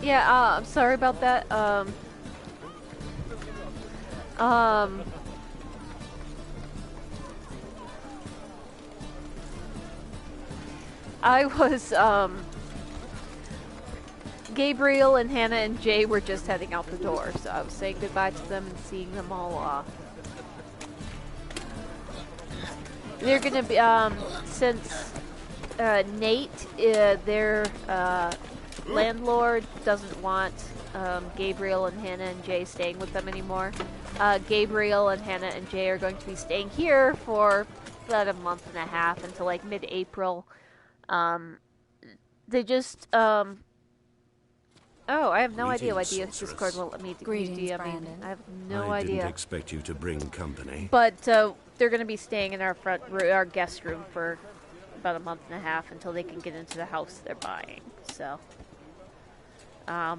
Yeah, I'm sorry about that. I was, Gabriel and Hannah and Jay were just heading out the door, so I was saying goodbye to them and seeing them all off. They're gonna be, since, Nate, their, landlord doesn't want, Gabriel and Hannah and Jay staying with them anymore. Gabriel and Hannah and Jay are going to be staying here for about a month and a half until like mid-April. They just, oh, I have no idea why Discord won't let me do DMing. I have no idea. I didn't expect you to bring company. But, they're going to be staying in our our guest room for about a month and a half until they can get into the house they're buying. So, yeah,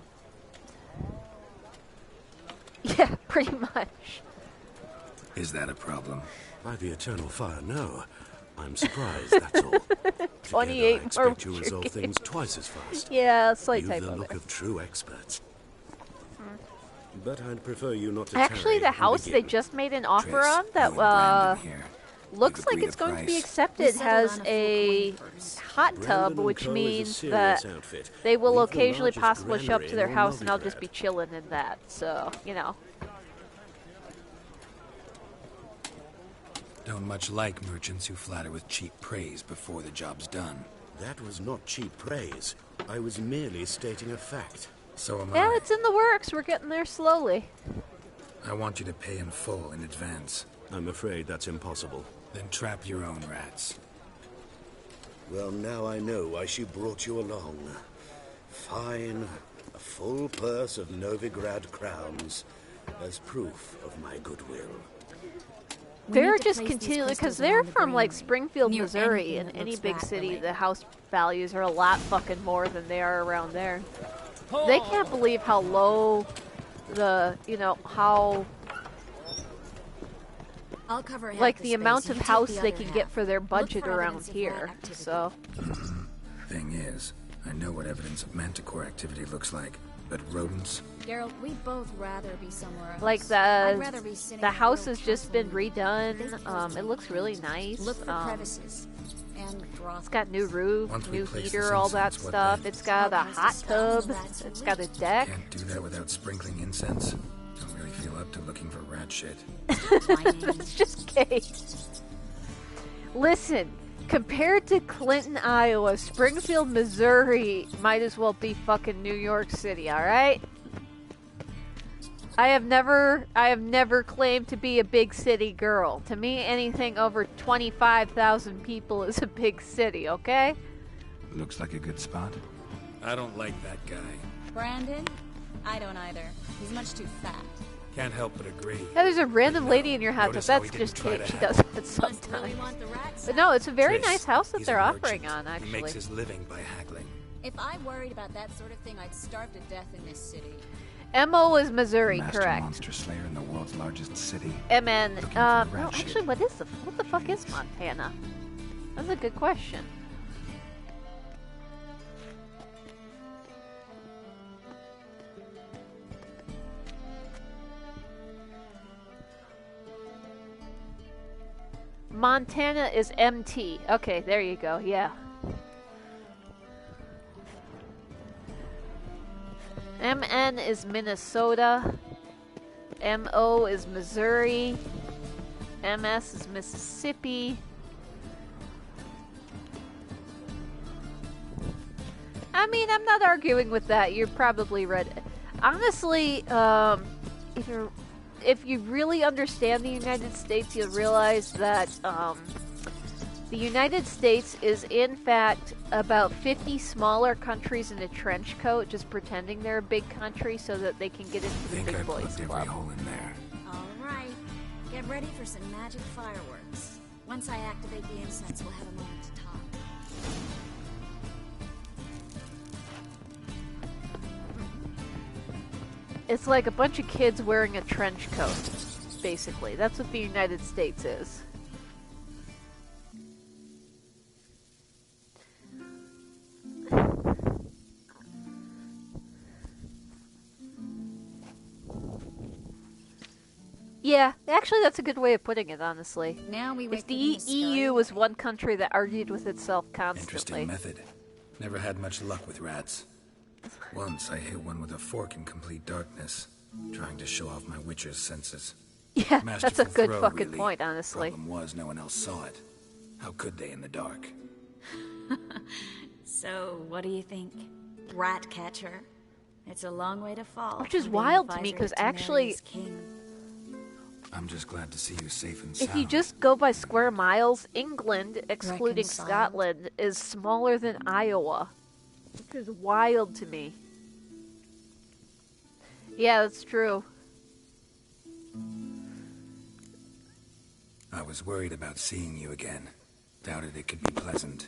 pretty much. Is that a problem? By the eternal fire, no. I'm surprised, that's all. 28 I expect you resolve things twice as fast. Yeah, slight typo. You've the look of true experts. But I'd prefer you not to actually, the house they just made an offer on that looks like it's going to be accepted has a hot tub, which means that they will occasionally possibly show up to their house and I'll just be chilling in that. So, you know. Don't much like merchants who flatter with cheap praise before the job's done. That was not cheap praise. I was merely stating a fact. So am I. Yeah, it's in the works. We're getting there slowly. I want you to pay in full in advance. I'm afraid that's impossible. Then trap your own rats. Well, now I know why she brought you along. Fine. A full purse of Novigrad crowns as proof of my goodwill. They're just continually, because they're from like Springfield, Missouri, and any big city, the house values are a lot fucking more than they are around there. They can't believe how low the, you know, how, like the amount of house they can get for their budget around here, so. Thing is, I know what evidence of manticore activity looks like, but rodents? Geralt, we'd both rather be somewhere else. Like the house has just been redone. It looks really nice. Look for crevices. And it's got new roof, new heater, all that stuff. It's got a hot tub. It's got a deck. Can't do that without sprinkling incense. Don't really feel up to looking for rat shit. It's just gay. Listen, compared to Clinton, Iowa, Springfield, Missouri might as well be fucking New York City, alright? I have never claimed to be a big city girl. To me, anything over 25,000 people is a big city, okay? Looks like a good spot. I don't like that guy. Brandon? I don't either. He's much too fat. Can't help but agree. Yeah, there's a random lady in your house, but that's just Kate. She does it sometimes. But no, it's a very nice house that they're offering on, actually. He makes his living by haggling. If I worried about that sort of thing, I'd starve to death in this city. MO is Missouri, Master correct. Monster Slayer in the world's largest city. MN. No, actually, what the fuck is Montana? That's a good question. Montana is MT. Okay, there you go. Yeah. MN is Minnesota. MO is Missouri. MS is Mississippi. I mean, I'm not arguing with that. You're probably right. Honestly, if you really understand the United States, you'll realize that the United States is, in fact, about 50 smaller countries in a trench coat, just pretending they're a big country so that they can get into the big boys club. Every hole in there. All right, get ready for some magic fireworks. Once I activate the incense, we'll have a moment to talk. It's like a bunch of kids wearing a trench coat, basically. That's what the United States is. Yeah, actually that's a good way of putting it, honestly. Now we wait If for the them to scurry EU was away. one country that argued with itself constantly. Interesting method. Never had much luck with rats. Once I hit one with a fork in complete darkness, trying to show off my witcher's senses. Yeah, that's a Masterful good throw, fucking really. point, honestly. Problem was, no one else saw it. How could they in the dark? So, what do you think? Rat catcher? It's a long way to fall. Which is from being wild to advisor me, 'cause to actually- Temeria's king. I'm just glad to see you safe and sound. If you just go by square miles, England, excluding Reconciled. Scotland, is smaller than Iowa. Which is wild to me. Yeah, that's true. I was worried about seeing you again. Doubted it could be pleasant.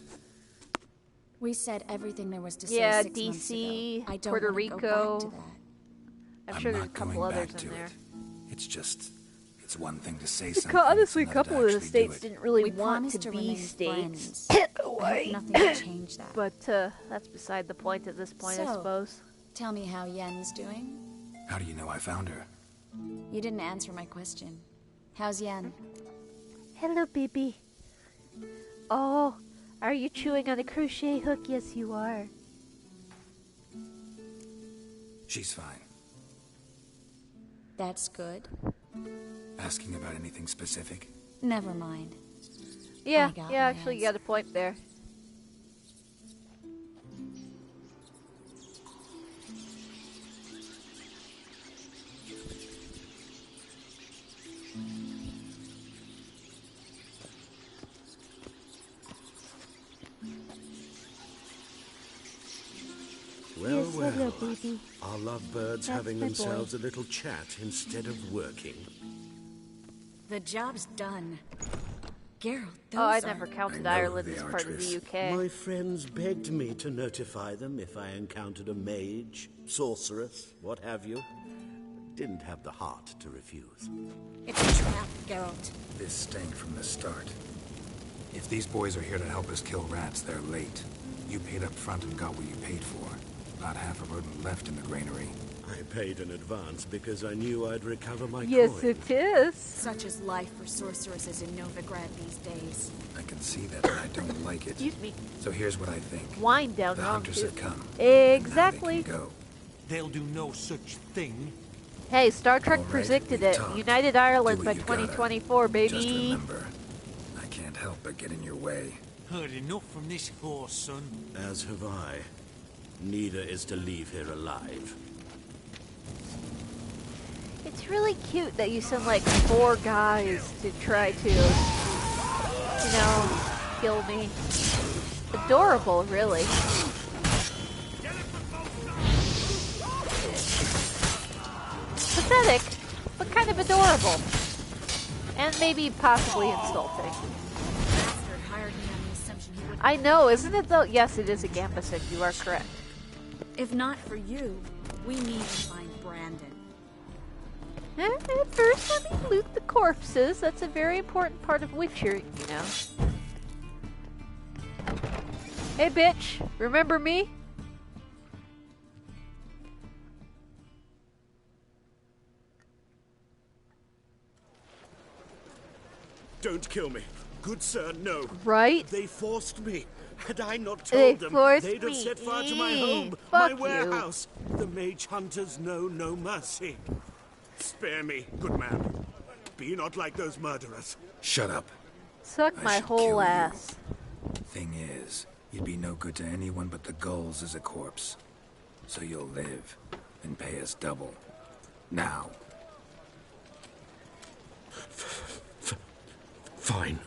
We said everything there was to say Yeah, 6 months DC, ago. I don't Puerto wanna Rico. Go back to that. I'm sure there's a not couple going others back in to there. it. It's just, it's one thing to say something. Honestly, a it's another couple to of the actually do states it. didn't really We want promised to to be remain states. friends. I hope nothing will change that. But that's beside the point at this point, I So- suppose. Tell me how Yen's doing. How do you know I found her? You didn't answer my question. How's Yen? Hello, baby. Oh, are you chewing on a crochet hook? Yes, you are. She's fine. That's good. Asking about anything specific? Never mind. Yeah, I got yeah, my actually, you got a point there. Well, Yes, well. hello, baby. Are lovebirds That's having my themselves a little chat instead of working? The job's done. Geralt, those Oh, I are... never counted I know Ireland they as are, part of the Triss. UK. My friends begged me to notify them if I encountered a mage, sorceress, what have you. Didn't have the heart to refuse. It's a trap, Geralt. This stank from the start. If these boys are here to help us kill rats, they're late. You paid up front and got what you paid for. Not half a rodent left in the granary. I paid in advance because I knew I'd recover my Yes, coin. it is. Such is life for sorceresses in Novigrad these days. I can see that, but I don't like it. Excuse me. So here's what I think. Wind down The wrong hunters too. have come. Exactly. Now they can go. They'll do no such thing. Hey, Star Trek All right, predicted we've it. talked. United Ireland Do by what you gotta. 2024, baby. Just remember, I can't help but get in your way. Heard enough from this horse, son. As have I. Neither is to leave here alive. It's really cute that you send like 4 guys to try to, kill me. Adorable, really. Pathetic, but kind of adorable. And maybe possibly insulting. Bastard hired me on the assumption he would... I know, isn't it though? Yes, it is a Gambison, you are correct. If not for you, we need to find Brandon. First, let me loot the corpses. That's a very important part of Witcher, you know. Hey, bitch, remember me? Don't kill me. Good sir, no. Right? They forced me. Had I not They told them, forced they'd have me. set fire to my home, Fuck my you. warehouse. The mage hunters know no mercy. Spare me, good man. Be not like those murderers. Shut up. Suck I my should kill whole you. ass. Thing is, you'd be no good to anyone but the gulls as a corpse. So you'll live and pay us double. Now. Fine.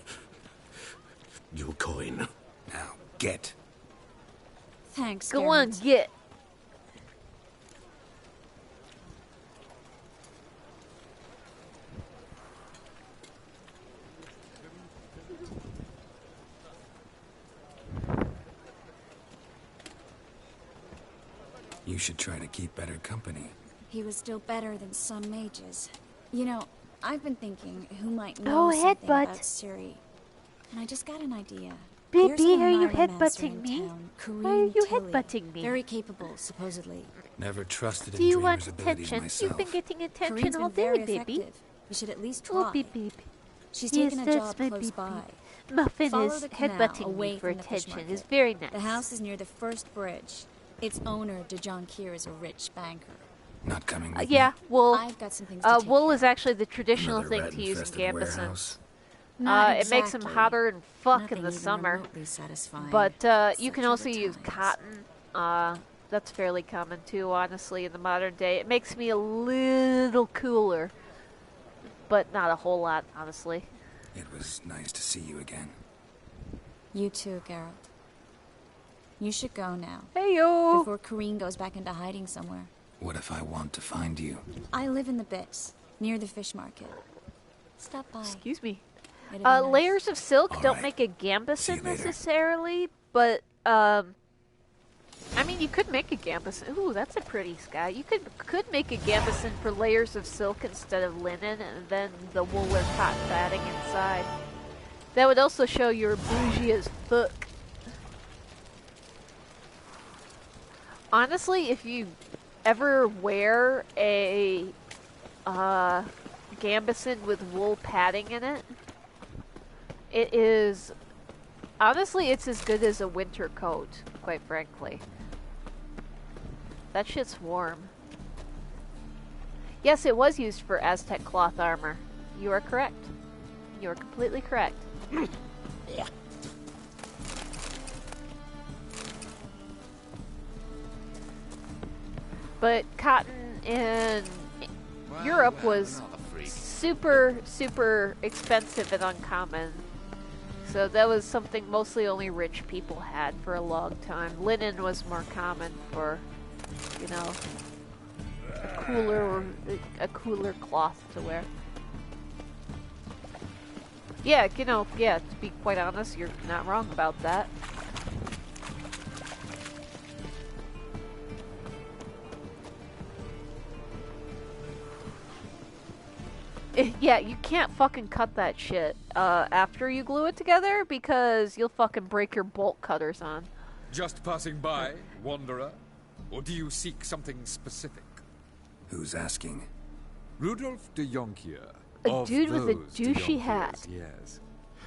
Your coin. Now, get. Thanks, Go Geralt. on, get. You should try to keep better company. He was still better than some mages. You know, I've been thinking who might know Oh, something headbutt. about Ciri. And I just got an idea. Baby, There's an are you Ironmancer headbutting in me? town, Why are you Tilly. headbutting me? Very capable, supposedly. Never trusted in Do you Dreamer's want abilities attention? myself. You've been getting attention Corinne's all been very day, baby. effective. You should at least Oh, try. beep beep. She's Yes, taken a that's job my close beep by. beep. Muffin Follow is the canal headbutting away me for from the fish attention. market. It's very nice. The house is near the first bridge. Its owner, DeJohn Kier, is a rich banker. Not coming with Yeah, wool. I've got some things to take Wool care is actually the traditional Another thing to use in rat-infested Gambesons. warehouse. Not It makes them exactly. hotter and fuck Nothing in the even summer. remotely satisfying. But you Such can also are the use times. cotton. That's fairly common too, honestly, in the modern day. It makes me a little cooler, but not a whole lot, honestly. It was nice to see you again. You too, Geralt. You should go now. Hey yo! Before Corrine goes back into hiding somewhere. What if I want to find you? I live in the Bits, near the fish market. Stop by. Excuse me. It'd be nice. Layers of silk All don't right. make a See you Gambeson later. necessarily, but I mean, you could make a Gambeson. Ooh, that's a pretty sky. You could make a Gambeson for layers of silk instead of linen, and then the wool or cotton batting inside. That would also show you're bougie as fuck. Honestly, if you ever wear a Gambeson with wool padding in it, it is honestly, it's as good as a winter coat, quite frankly. That shit's warm. Yes, it was used for Aztec cloth armor. You are correct. You are completely correct. But cotton in Europe was super, super expensive and uncommon. So that was something mostly only rich people had for a long time. Linen was more common for, you know, a cooler cloth to wear. Yeah, you know, yeah, to be quite honest, you're not wrong about that. Yeah, you can't fucking cut that shit after you glue it together because you'll fucking break your bolt cutters on. Just passing by, wanderer? Or do you seek something specific? Who's asking? Rudolf de Jonkier. A of dude with a those de douchey Jonkiers, hat. Yes.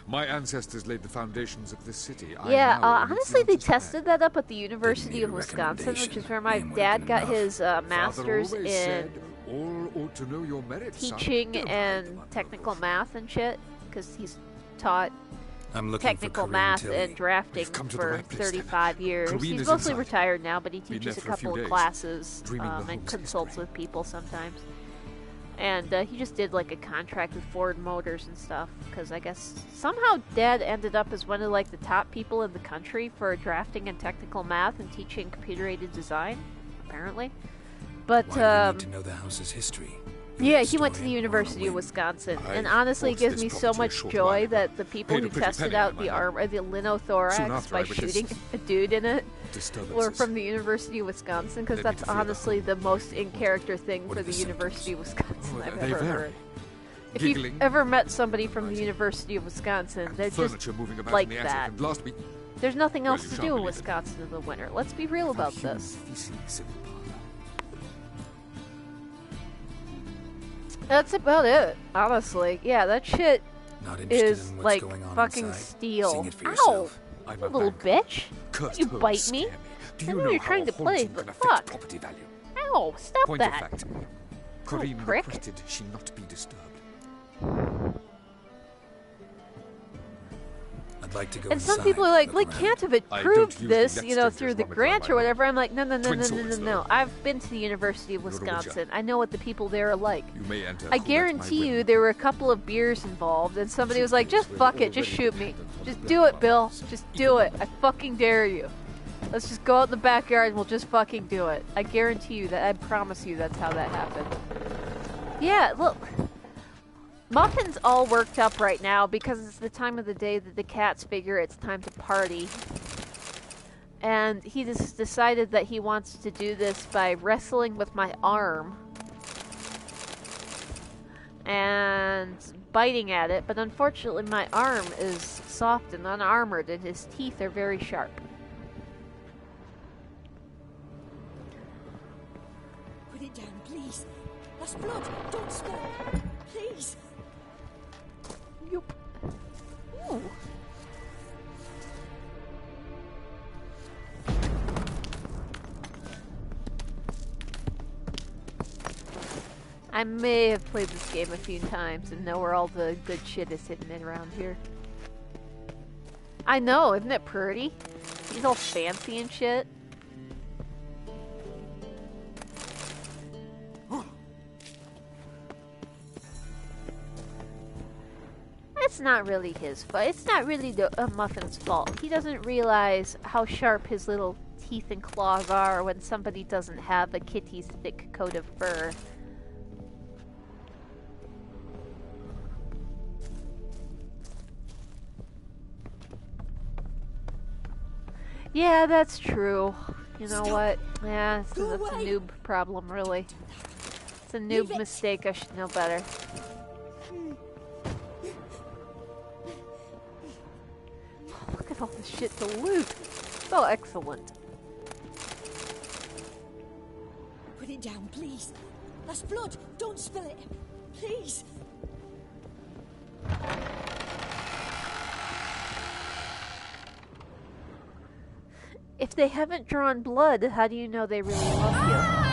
My ancestors laid the foundations of this city. Yeah, I now honestly, they influence its tested that up at the University need of a Wisconsin, which is recommendation. where my Name would've dad been got enough. his Father master's always in said, all ought to know your merits, son. teaching Don't hide and them under a technical bushel. math and shit, because he's taught I'm looking technical for math Tilly. and drafting We've come to the for right place, then. 35 years. Corrine He's is mostly inside. retired now, but he Been teaches there a for a few couple of days, classes dreaming the and whole consults history. with people sometimes. And he just did like a contract with Ford Motors and stuff, because I guess somehow Dad ended up as one of like the top people in the country for drafting and technical math and teaching computer-aided design, apparently. But Why do you need to know the house's history? You're yeah, a he went to the historian, University of wanna win. Wisconsin, I and honestly, it bought gives this me so property a much short joy while ago. that the people Paid a who pretty tested penny, out I the might add. armor, the Soon linothorax after by I witnessed shooting a dude in it, were Disturbances. from the University of Wisconsin, because Led me that's to fear the honestly whole the most in-character thing What for are the the University of Wisconsin Oh, I've they ever vary. heard. If you've Giggling, ever met somebody from the rising, University of Wisconsin, and they're just furniture moving about like in the attic, that. and last week, There's nothing Well, else you to shan't do in believe it. Wisconsin in the winter. Let's be real about human this. feces in the parlor. That's about it, honestly. Yeah, that shit Not interested is in what's like going on fucking inside? steel. Seeing it for Ow! yourself. I'm You a little banker. bitch. Cursed You homes bite scare me. Do I you know know you're how trying to a play, haunting but can affect fuck. property value? Ow, stop Point that. of fact, Corrine prick. requested she not be disturbed. I'd like to go And some inside, people are like, look can't have I approved don't usually this, let you know, strangers through the vomit grant around or my whatever. I'm like, no. Twin swords, though. I've been to the University of You're a Wisconsin. Witcher. I know what the people there are like. You may enter. I at my guarantee you whim. there were a couple of beers involved, and somebody was like, just We're fuck it, just already shoot me. dependent on Just the do blood it, Bill. brothers. Just do it. I fucking dare you. Let's just go out in the backyard and we'll just fucking do it. I guarantee you that, I promise you that's how that happened. Yeah, look. Muffin's all worked up right now because it's the time of the day that the cats figure it's time to party. And he just decided that he wants to do this by wrestling with my arm. And biting at it, but unfortunately my arm is soft and unarmored and his teeth are very sharp. Put it down, please. That's blood. Don't smoke. Please. I may have played this game a few times and know where all the good shit is hidden in around here. I know, isn't it pretty? He's all fancy and shit. It's not really his fault. It's not really Muffin's fault. He doesn't realize how sharp his little teeth and claws are when somebody doesn't have a kitty's thick coat of fur. Yeah, that's true. You know what? Yeah, that's a noob problem, really. It's a noob mistake. I should know better. Oh, look at all this shit to loot. So excellent. Put it down, please. That's blood. Don't spill it. Please. If they haven't drawn blood, how do you know they really love you?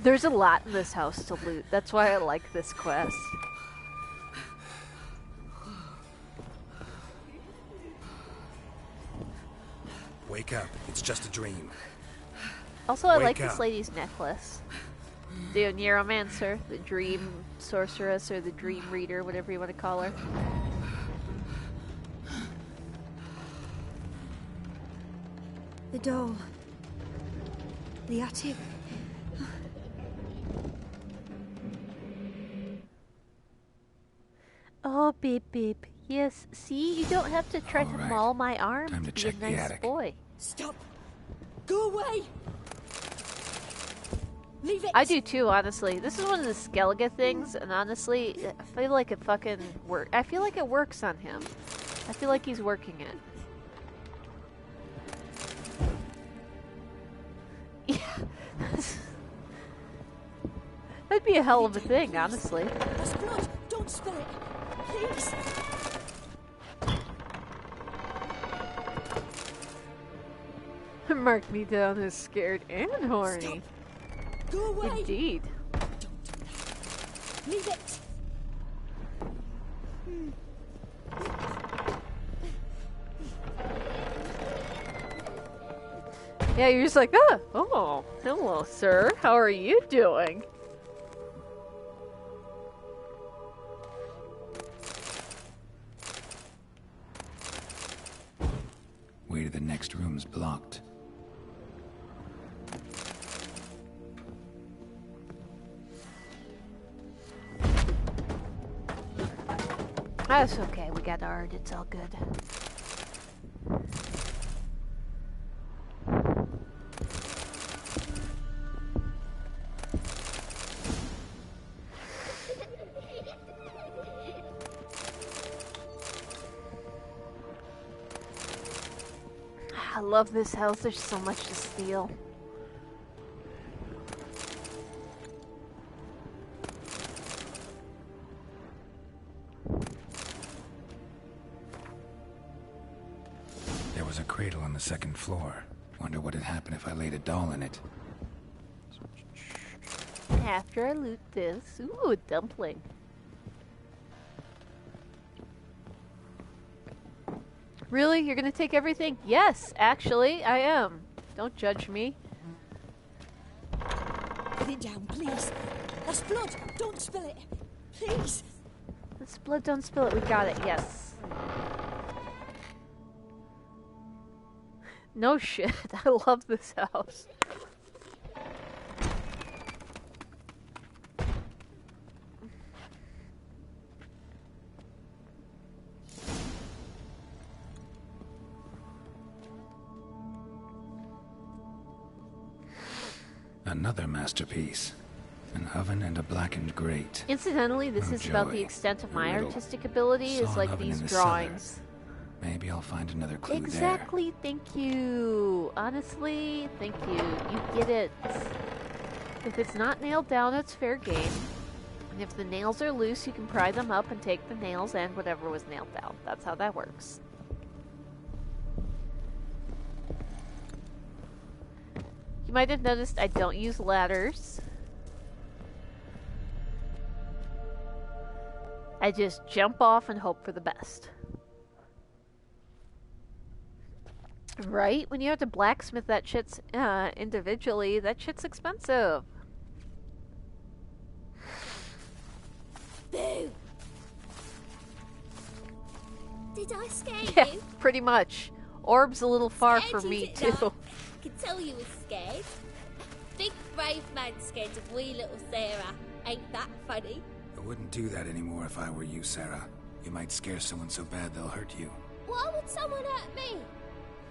There's a lot in this house to loot. That's why I like this quest. Wake up. It's just a dream. Also, I Wake like up. this lady's necklace. The Neuromancer, the Dream Sorceress, or the Dream Reader, whatever you want to call her. The door. The attic. Oh, beep beep. Yes, see, you don't have to try to All right. maul my arm Time to to be check a the nice attic. boy. Stop. Go away. Leave it. I do too, honestly. This is one of the Skellige things, and honestly, I feel like it fucking works. I feel like it works on him. I feel like he's working it. Yeah. That'd be a hell of a thing, honestly. That's blood. Don't spill it. Please. Mark me down as scared and horny. Stop. Go away. Indeed. Don't do that. Leave it. Yeah, you're just like, ah, oh, hello, sir. How are you doing? Way to the next room's blocked. That's okay. We got art. It's all good. I love this house. There's so much to steal. There was a cradle on the second floor. Wonder what'd happen if I laid a doll in it. After I loot this, ooh, a dumpling. Really? You're gonna take everything? Yes, actually, I am. Don't judge me. Put it down, please. That's blood. Don't spill it. Please. This blood, don't spill it. We got it. Yes. No shit. I love this house. Another masterpiece. An oven and a blackened grate. Incidentally, this Oh, is about the joy. extent of A my little artistic ability, is sawn like oven in these the drawings. cellar. Maybe I'll find another clue Exactly, thank you. Honestly, thank you. You get it. If it's not nailed down, it's fair game. And if the nails are loose, you can pry them up and take the nails and whatever was nailed down. That's how that works. You might have noticed I don't use ladders. I just jump off and hope for the best. Right? When you have to blacksmith that shit's individually, that shit's expensive. Boo! Did I scare Yeah, you? pretty much. Orb's a little far Scared for is me, it too. like? I can tell you was scared. Big brave man scared of wee little Sarah. Ain't that funny? I wouldn't do that anymore if I were you, Sarah. You might scare someone so bad they'll hurt you. Why would someone hurt me?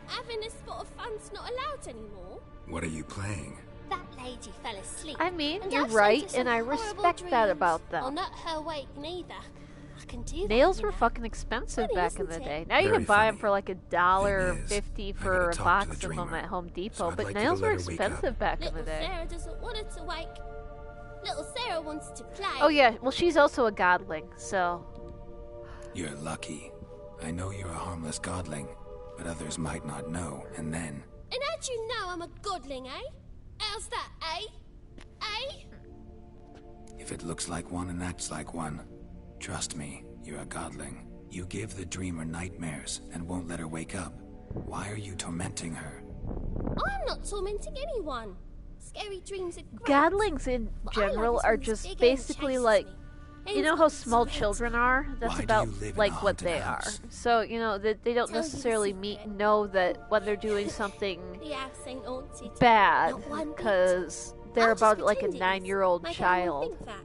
Having a spot of fun's not allowed anymore. What are you playing? That lady fell asleep. I mean, and you're I've right, sent her and I some horrible respect that dreams. about them. I'll not her wake neither. I can do that. Nails you were know. fucking expensive Funny, back in isn't the it? day. Now you Very can buy them funny. for like $1.50 Thing is, I for gotta a talk to box the of them dreamer. at Home Depot, So I'd but like you to nails were let her wake up. expensive back in Little the day. Sarah doesn't want her to wake. Little Sarah wants to play. Oh yeah, well she's also a godling, so... You're lucky. I know you're a harmless godling, but others might not know, and then... And how'd you know I'm a godling, eh? How's that, eh? Eh? If it looks like one and acts like one, trust me, you're a godling. You give the dreamer nightmares and won't let her wake up. Why are you tormenting her? I'm not tormenting anyone. Scary dreams are great. Godlings in What I love general is are when this just big end basically chases like... me. You know how small children are? That's Why do about you live in a like what haunted they house? are. So, you know, that they don't Tell you the necessarily secret. know that when they're doing something The house ain't haunted. bad, Not one bit. because they're I just about like a pretended it was. 9-year-old Make child. everyone think that.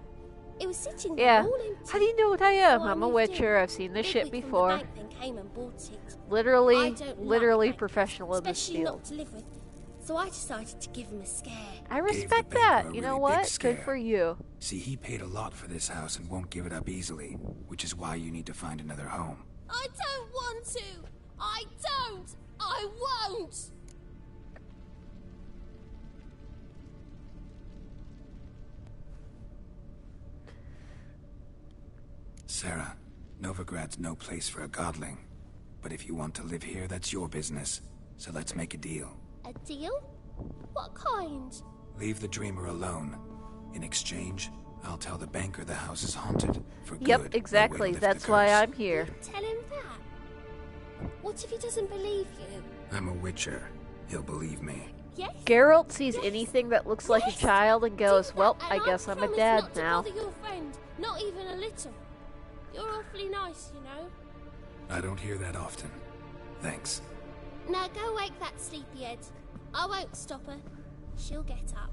It was sitting there Yeah. all empty. How do you know what I am? So I I'm a moved witcher. in. I've seen this Big shit wig from the before. bank then came and bought it. I Literally, don't literally like professional in this especially field. not to live with. So I decided to give him a scare. I the respect banker that. a You know really big what? Good scare. for you. See, he paid a lot for this house and won't give it up easily, which is why you need to find another home. I don't want to. I don't. I won't. Sarah, Novigrad's no place for a godling. But if you want to live here, that's your business. So let's make a deal. A deal? What kind? Leave the dreamer alone. In exchange, I'll tell the banker the house is haunted. For good. Yep, No way to exactly. lift That's the why curse. I'm here. Tell him that. What if he doesn't believe you? I'm a witcher. He'll believe me. Yes? Geralt sees anything that looks like a Yes. child and Do goes, that, well, and I guess I'm a promise dad not now. to bother your friend. Not even a little. You're awfully nice, you know. I don't hear that often. Thanks. Now go wake that sleepyhead. I won't stop her. She'll get up.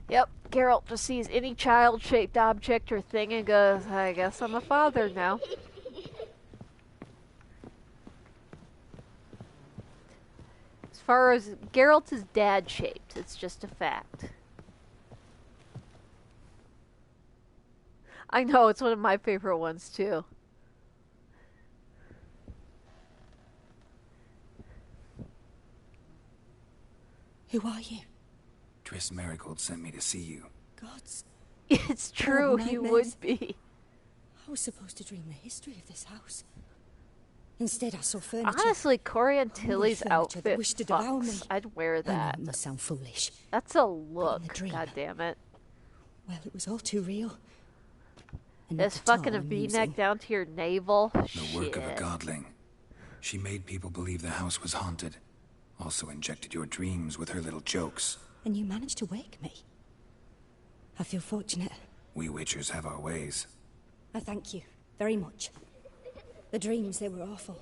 Yep, Geralt just sees any child-shaped object or thing and goes, I guess I'm a father now. As far as Geralt is dad-shaped, it's just a fact. I know, it's one of my favorite ones too. Who are you? Triss Merigold sent me to see you. Gods. It's true, Horrible he nightmares. would be. I was supposed to dream the history of this house. Instead, I saw furniture. Honestly, Corey and Tilly's furniture that outfit wished to devour me. fucks. I'd wear I know that. it must sound foolish. That's a look, dream. god damn it. Well, it was all too real. And This at the fucking a time, V-neck amusing. down to your navel. The work of a Shit. godling. She made people believe the house was haunted. Also injected your dreams with her little jokes. And you managed to wake me. I feel fortunate. We witchers have our ways. I thank you very much. The dreams, they were awful.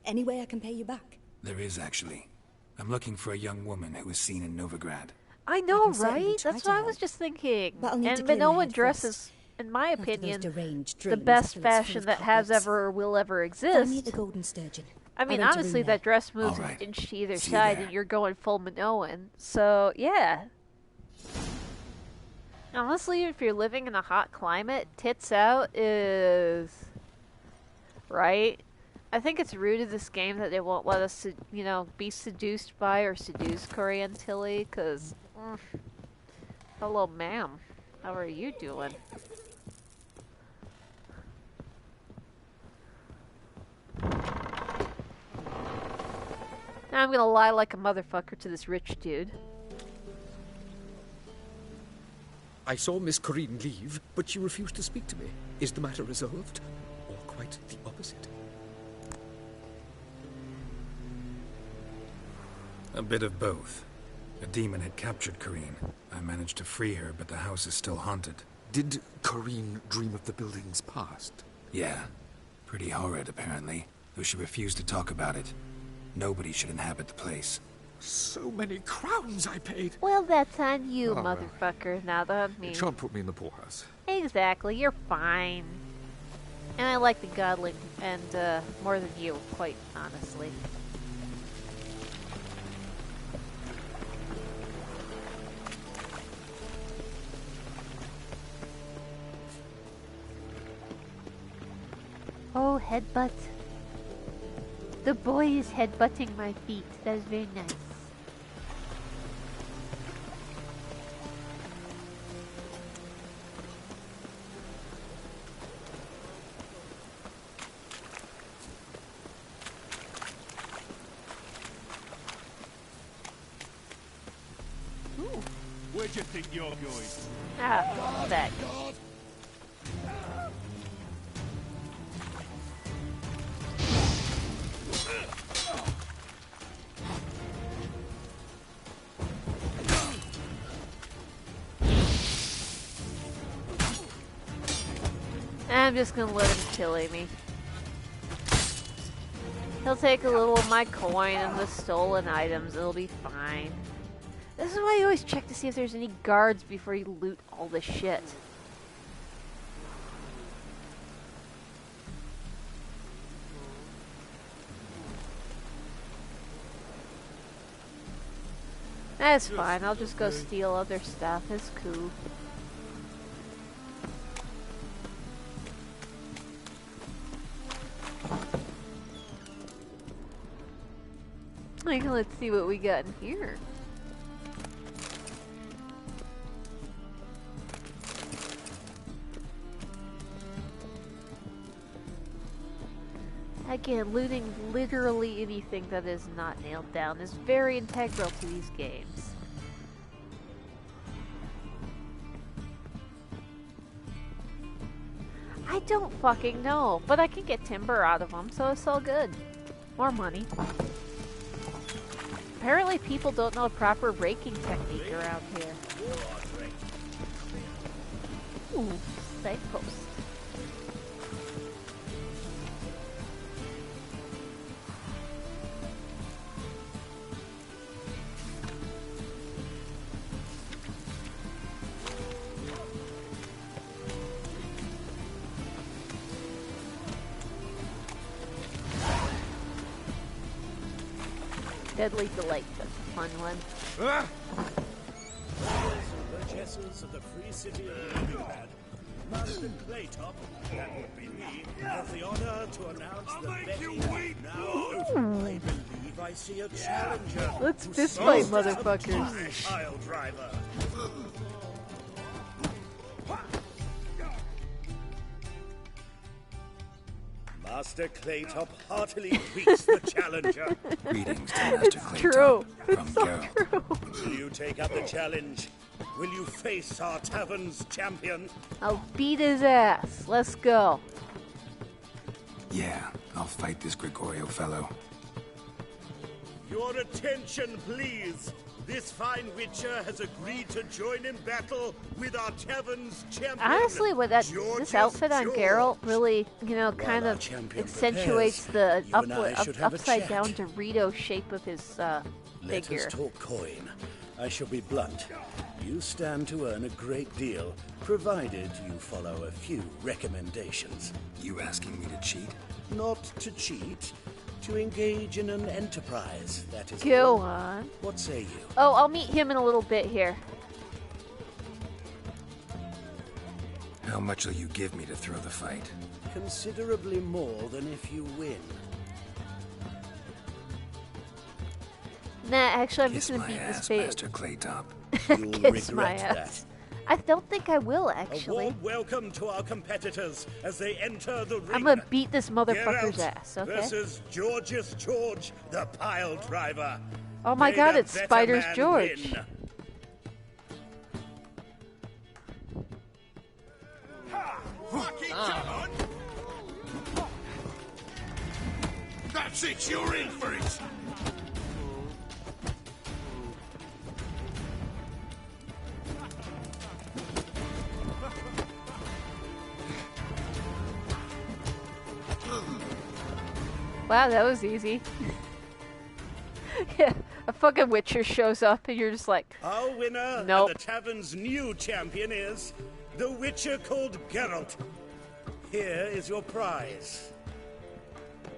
Any way I can pay you back? There is, actually. I'm looking for a young woman who was seen in Novigrad. I know, can certainly right? try That's to what I help. was just thinking. But I'll need to And clear my Minoan head dresses, in my After those opinion, deranged the dreams, best I feel it's full fashion of that has cobwebs. ever or will ever Find me at the exist. Golden Sturgeon. I mean, rent a honestly, room that there. dress moves All right. an inch to either See you side, there. and you're going full Minoan. So, yeah. Honestly, if you're living in a hot climate, tits out is Right? I think it's rude of this game that they won't let us, be seduced by or seduce Korean Tilly, because, hello, ma'am. How are you doing? Now I'm gonna lie like a motherfucker to this rich dude. I saw Miss Corinne leave, but she refused to speak to me. Is the matter resolved? Or quite the opposite? A bit of both. A demon had captured Corinne. I managed to free her, but the house is still haunted. Did Corinne dream of the building's past? Yeah. Pretty horrid, apparently, though she refused to talk about it. Nobody should inhabit the place. So many crowns I paid! Well, that's on you, Oh, well. motherfucker, not on me. It shan't put me in the poorhouse. Exactly, you're fine. And I like the godling, and, more than you, quite honestly. Oh, headbutt. The boy is headbutting my feet. That is very nice. Ooh. Where do you think you're going? Ah, that. I'm just gonna let him killie me. He'll take a little of my coin and the stolen items. It'll be fine. This is why you always check to see if there's any guards before you loot all this shit. That's fine. I'll just go steal other stuff. It's cool. Let's see what we got in here. Again, looting literally anything that is not nailed down is very integral to these games. I don't fucking know, but I can get timber out of them, so it's all good. More money. Apparently people don't know a proper raking technique around here. Ooh, signpost. Deadly Delight, that's a fun one. Purchasers of the free city of Novigrad, Master Claytop, that would be me, has the honor to announce the betting is now open. I believe I see a challenger. Let's who fist fight, solves the motherfuckers. pile driver. Master Claytop heartily greets the challenger. Greetings to Master Claytop. True. From It's so Geralt. true. Will you take up the challenge? Will you face our tavern's champion? I'll beat his ass. Let's go. Yeah, I'll fight this Gregorio fellow. Your attention, please. This fine witcher has agreed to join in battle with our tavern's champion. Honestly, with this George's outfit on George. Geralt really, kind our of champion accentuates the prepares, you and I should have a upside chat. down Dorito shape of his Let figure. us talk coin. I shall be blunt. You stand to earn a great deal, provided you follow a few recommendations. You asking me to cheat? Not to cheat, to engage in an enterprise, that is Go all. on. What say you? Oh, I'll meet him in a little bit here. How much will you give me to throw the fight? considerably more than if you win. Nah, actually, I'm just Kiss gonna my beat this ass, face. Master Claytop. You'll Kiss my regret ass. I don't think I will, A actually. warm welcome to our competitors as they enter the ring. I'm gonna beat this motherfucker's Geralt ass, okay? versus George's George, the pile driver. Oh my May god, the it's better Spider's man George. win. Fucking come on! That's it, you're in for it! Wow, that was easy. Yeah, a fucking Witcher shows up and you're just like, Our winner Nope. and the tavern's new champion is the Witcher called Geralt. Here is your prize.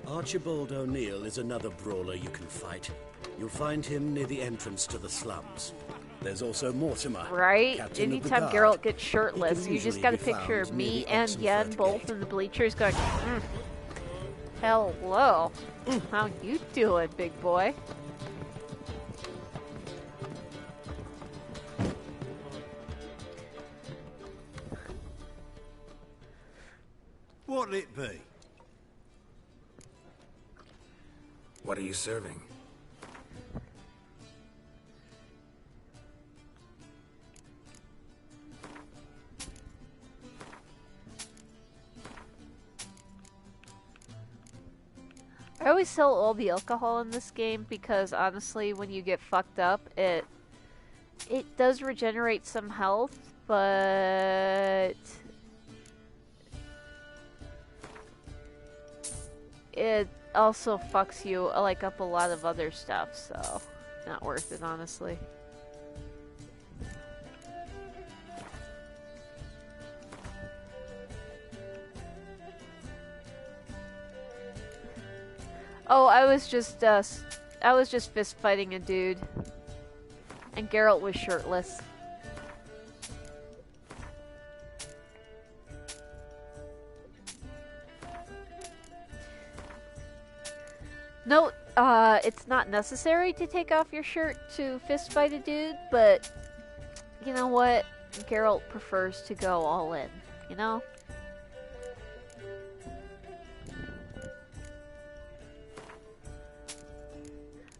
Archibald O'Neill is another brawler you can fight. You'll find him near the entrance to the slums. There's also Mortimer, right? captain of the Anytime guard. Geralt gets shirtless, He can you just usually got a be picture of found near me the and Yen Oxenford both Gate. in the bleachers going, hello. How you doing, big boy? What'll it be? What are you serving? I always sell all the alcohol in this game because honestly, when you get fucked up, it does regenerate some health, but it also fucks you like up a lot of other stuff, so not worth it, honestly. Oh, I was just fist fighting a dude, and Geralt was shirtless. Note, it's not necessary to take off your shirt to fist fight a dude, but you know what? Geralt prefers to go all in, you know?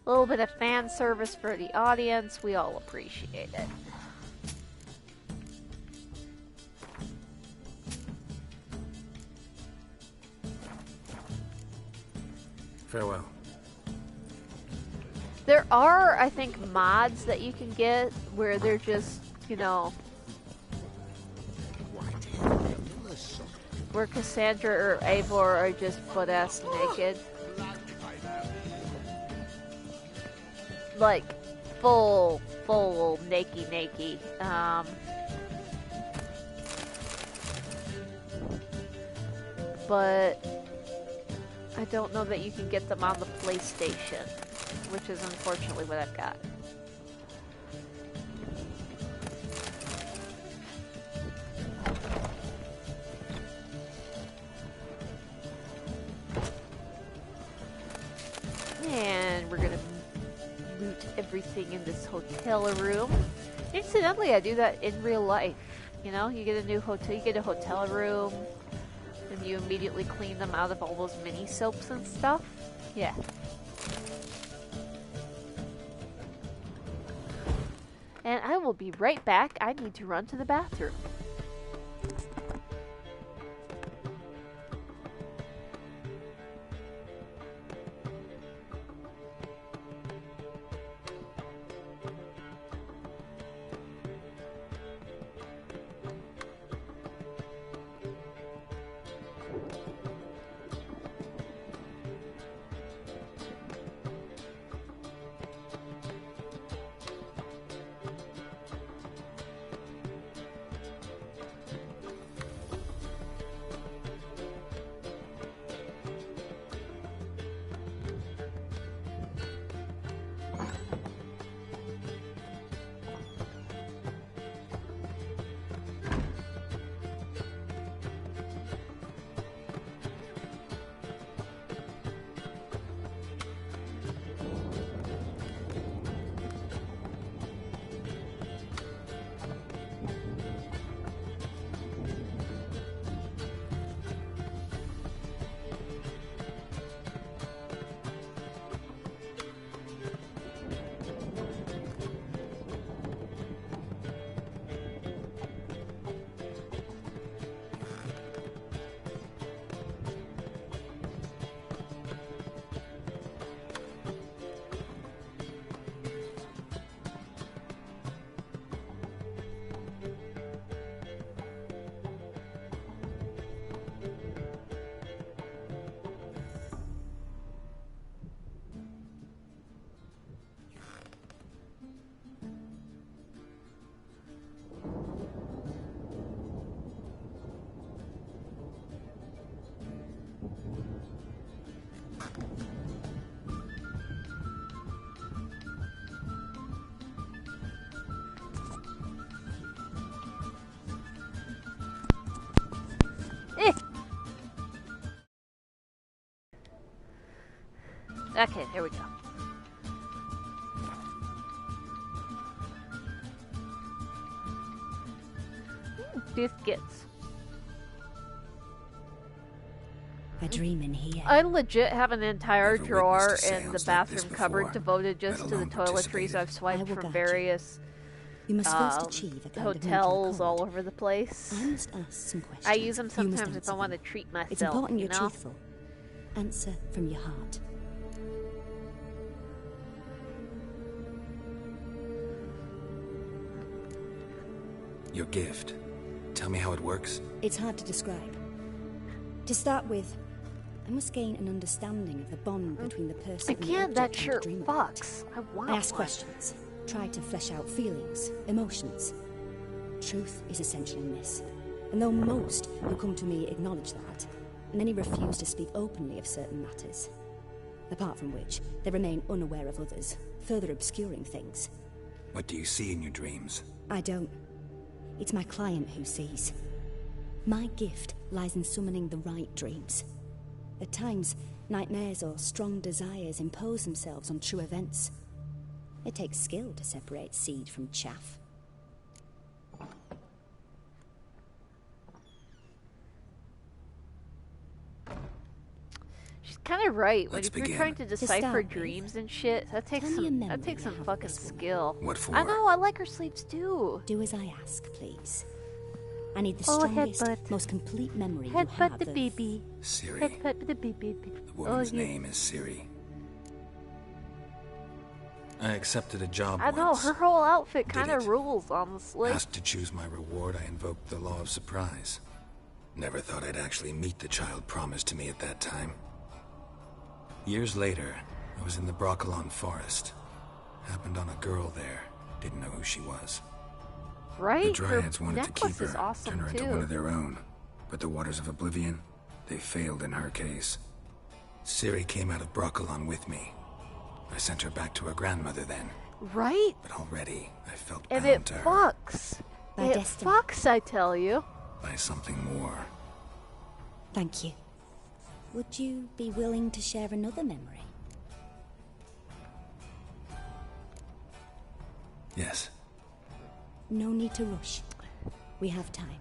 A little bit of fan service for the audience, we all appreciate it. Farewell. There are, I think, mods that you can get where they're just, you know, where Cassandra or Eivor are just butt-ass naked. Like, full naked. But I don't know that you can get them on the PlayStation, which is unfortunately what I've got. And we're gonna loot everything in this hotel room. Incidentally, I do that in real life. You know, you get a new hotel, you get a hotel room, and you immediately clean them out of all those mini soaps and stuff. Yeah. And I will be right back. I need to run to the bathroom. Okay, there we go. Biscuits. I dream in here. I legit have an entire Never drawer witnessed a in the seance like this bathroom cupboard before, devoted just let to the alone toiletries participated. I've swiped I will from guide you. various You must first achieve a kind of mental hotels accord. all over the place. I must ask some questions. I use them You must sometimes if answer I want to them. treat myself. It's important you you're know? truthful. Answer from your heart. Your gift. Tell me how it works. It's hard to describe. To start with, I must gain an understanding of the bond between the person and the Again, object that in the shirt dream about. fucks. I want I ask one. questions, try to flesh out feelings, emotions. Truth is essential in this. And though most who come to me acknowledge that, many refuse to speak openly of certain matters. Apart from which, they remain unaware of others, further obscuring things. What do you see in your dreams? I don't. It's my client who sees. My gift lies in summoning the right dreams. At times, nightmares or strong desires impose themselves on true events. It takes skill to separate seed from chaff. She's kind of right. When Let's you're begin. trying to decipher start with, dreams and shit, that takes tell me a some memory you have of fucking this woman. skill. What for? I know. I like her sleeps too. Do as I ask, please. I need the Oh, strongest, headbutt. most complete memory you Headbutt have the of... baby. Siri. Headbutt the baby. The woman's yeah. name is Siri. I accepted a job I know, once. her whole outfit Did kind of it. rules, honestly. Asked to choose my reward, I invoked the law of surprise. Never thought I'd actually meet the child promised to me at that time. Years later, I was in the Broccolon forest. Happened on a girl there. Didn't know who she was. The Right? Her Dryads wanted to keep necklace her, is awesome turn her too. into one of their own. But the Waters of Oblivion, they failed in her case. Ciri came out of Broccolon with me. I sent her back to her grandmother then. Right? But already, I felt And bound it to her fucks. By It destiny. fucks, I tell you. by something more. Thank you. Would you be willing to share another memory? Yes. No need to rush. We have time.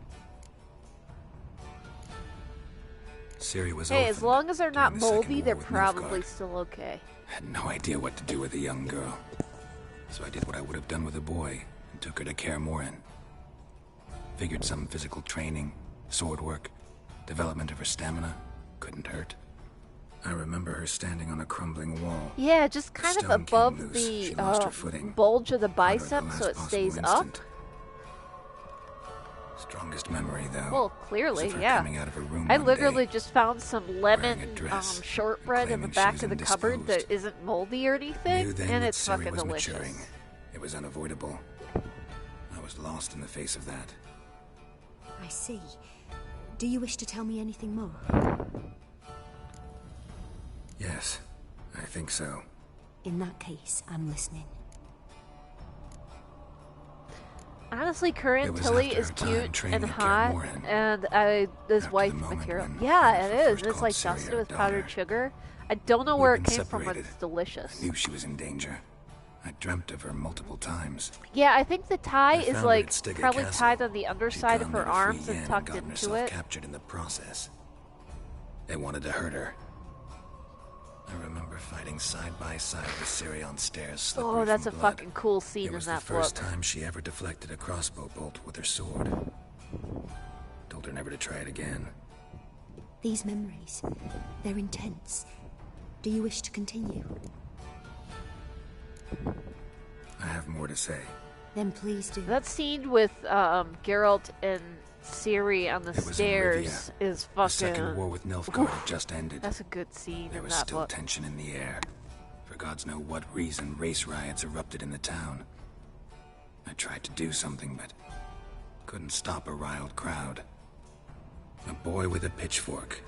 Ciri was Hey, as orphaned long as they're not during the Second moldy, War they're with probably Nilfgaard. still okay. I had no idea what to do with a young girl. So I did what I would have done with a boy and took her to Kaer Morhen. Figured some physical training, sword work, development of her stamina couldn't hurt. I remember her standing on a crumbling wall. Yeah, just kind of Stone came above loose. the She lost her footing. bulge of the Caught her at the bicep last so it possible stays up. instant. Strongest memory, though. Well, was clearly, of her yeah. coming out of her room I one literally day, just found some wearing lemon a dress, shortbread in the claiming she back was of the cupboard that indisposed. isn't moldy or anything, Knew then and that it's Ciri fucking was delicious. maturing. It was unavoidable. I was lost in the face of that. I see. Do you wish to tell me anything more? Yes, I think so. In that case, I'm listening. Honestly, Corinne It was Tilly after is her time cute training and at Kaer hot, Morhen. and this After wife the moment material. when Yeah, Yennefer it is. first It's like called Ciri dusted her with powdered daughter. sugar. I don't know We'd where it been came from, but separated. it's delicious. I knew she was in danger. I dreamt of her multiple times. Yeah, I think the tie I is found her like at Stigga probably Castle. tied on the She'd underside of gone her there to free arms and Yen tucked gotten into herself it. captured in the process. They wanted to hurt her. I remember fighting side by side with Ciri on stairs. slippery Oh, that's a from blood. fucking cool scene It in was that the first book. time she ever deflected a crossbow bolt with her sword. Told her never to try it again. These memories, they're intense. Do you wish to continue? I have more to say. Then please do. That scene with Geralt and Ciri on the It was in stairs Rivia. is The Second fucking. War with Nilfgaard had just ended. That's a good scene There in was that still book. tension in the air. For gods know what reason, race riots erupted in the town. I tried to do something, but couldn't stop a riled crowd. A boy with a pitchfork.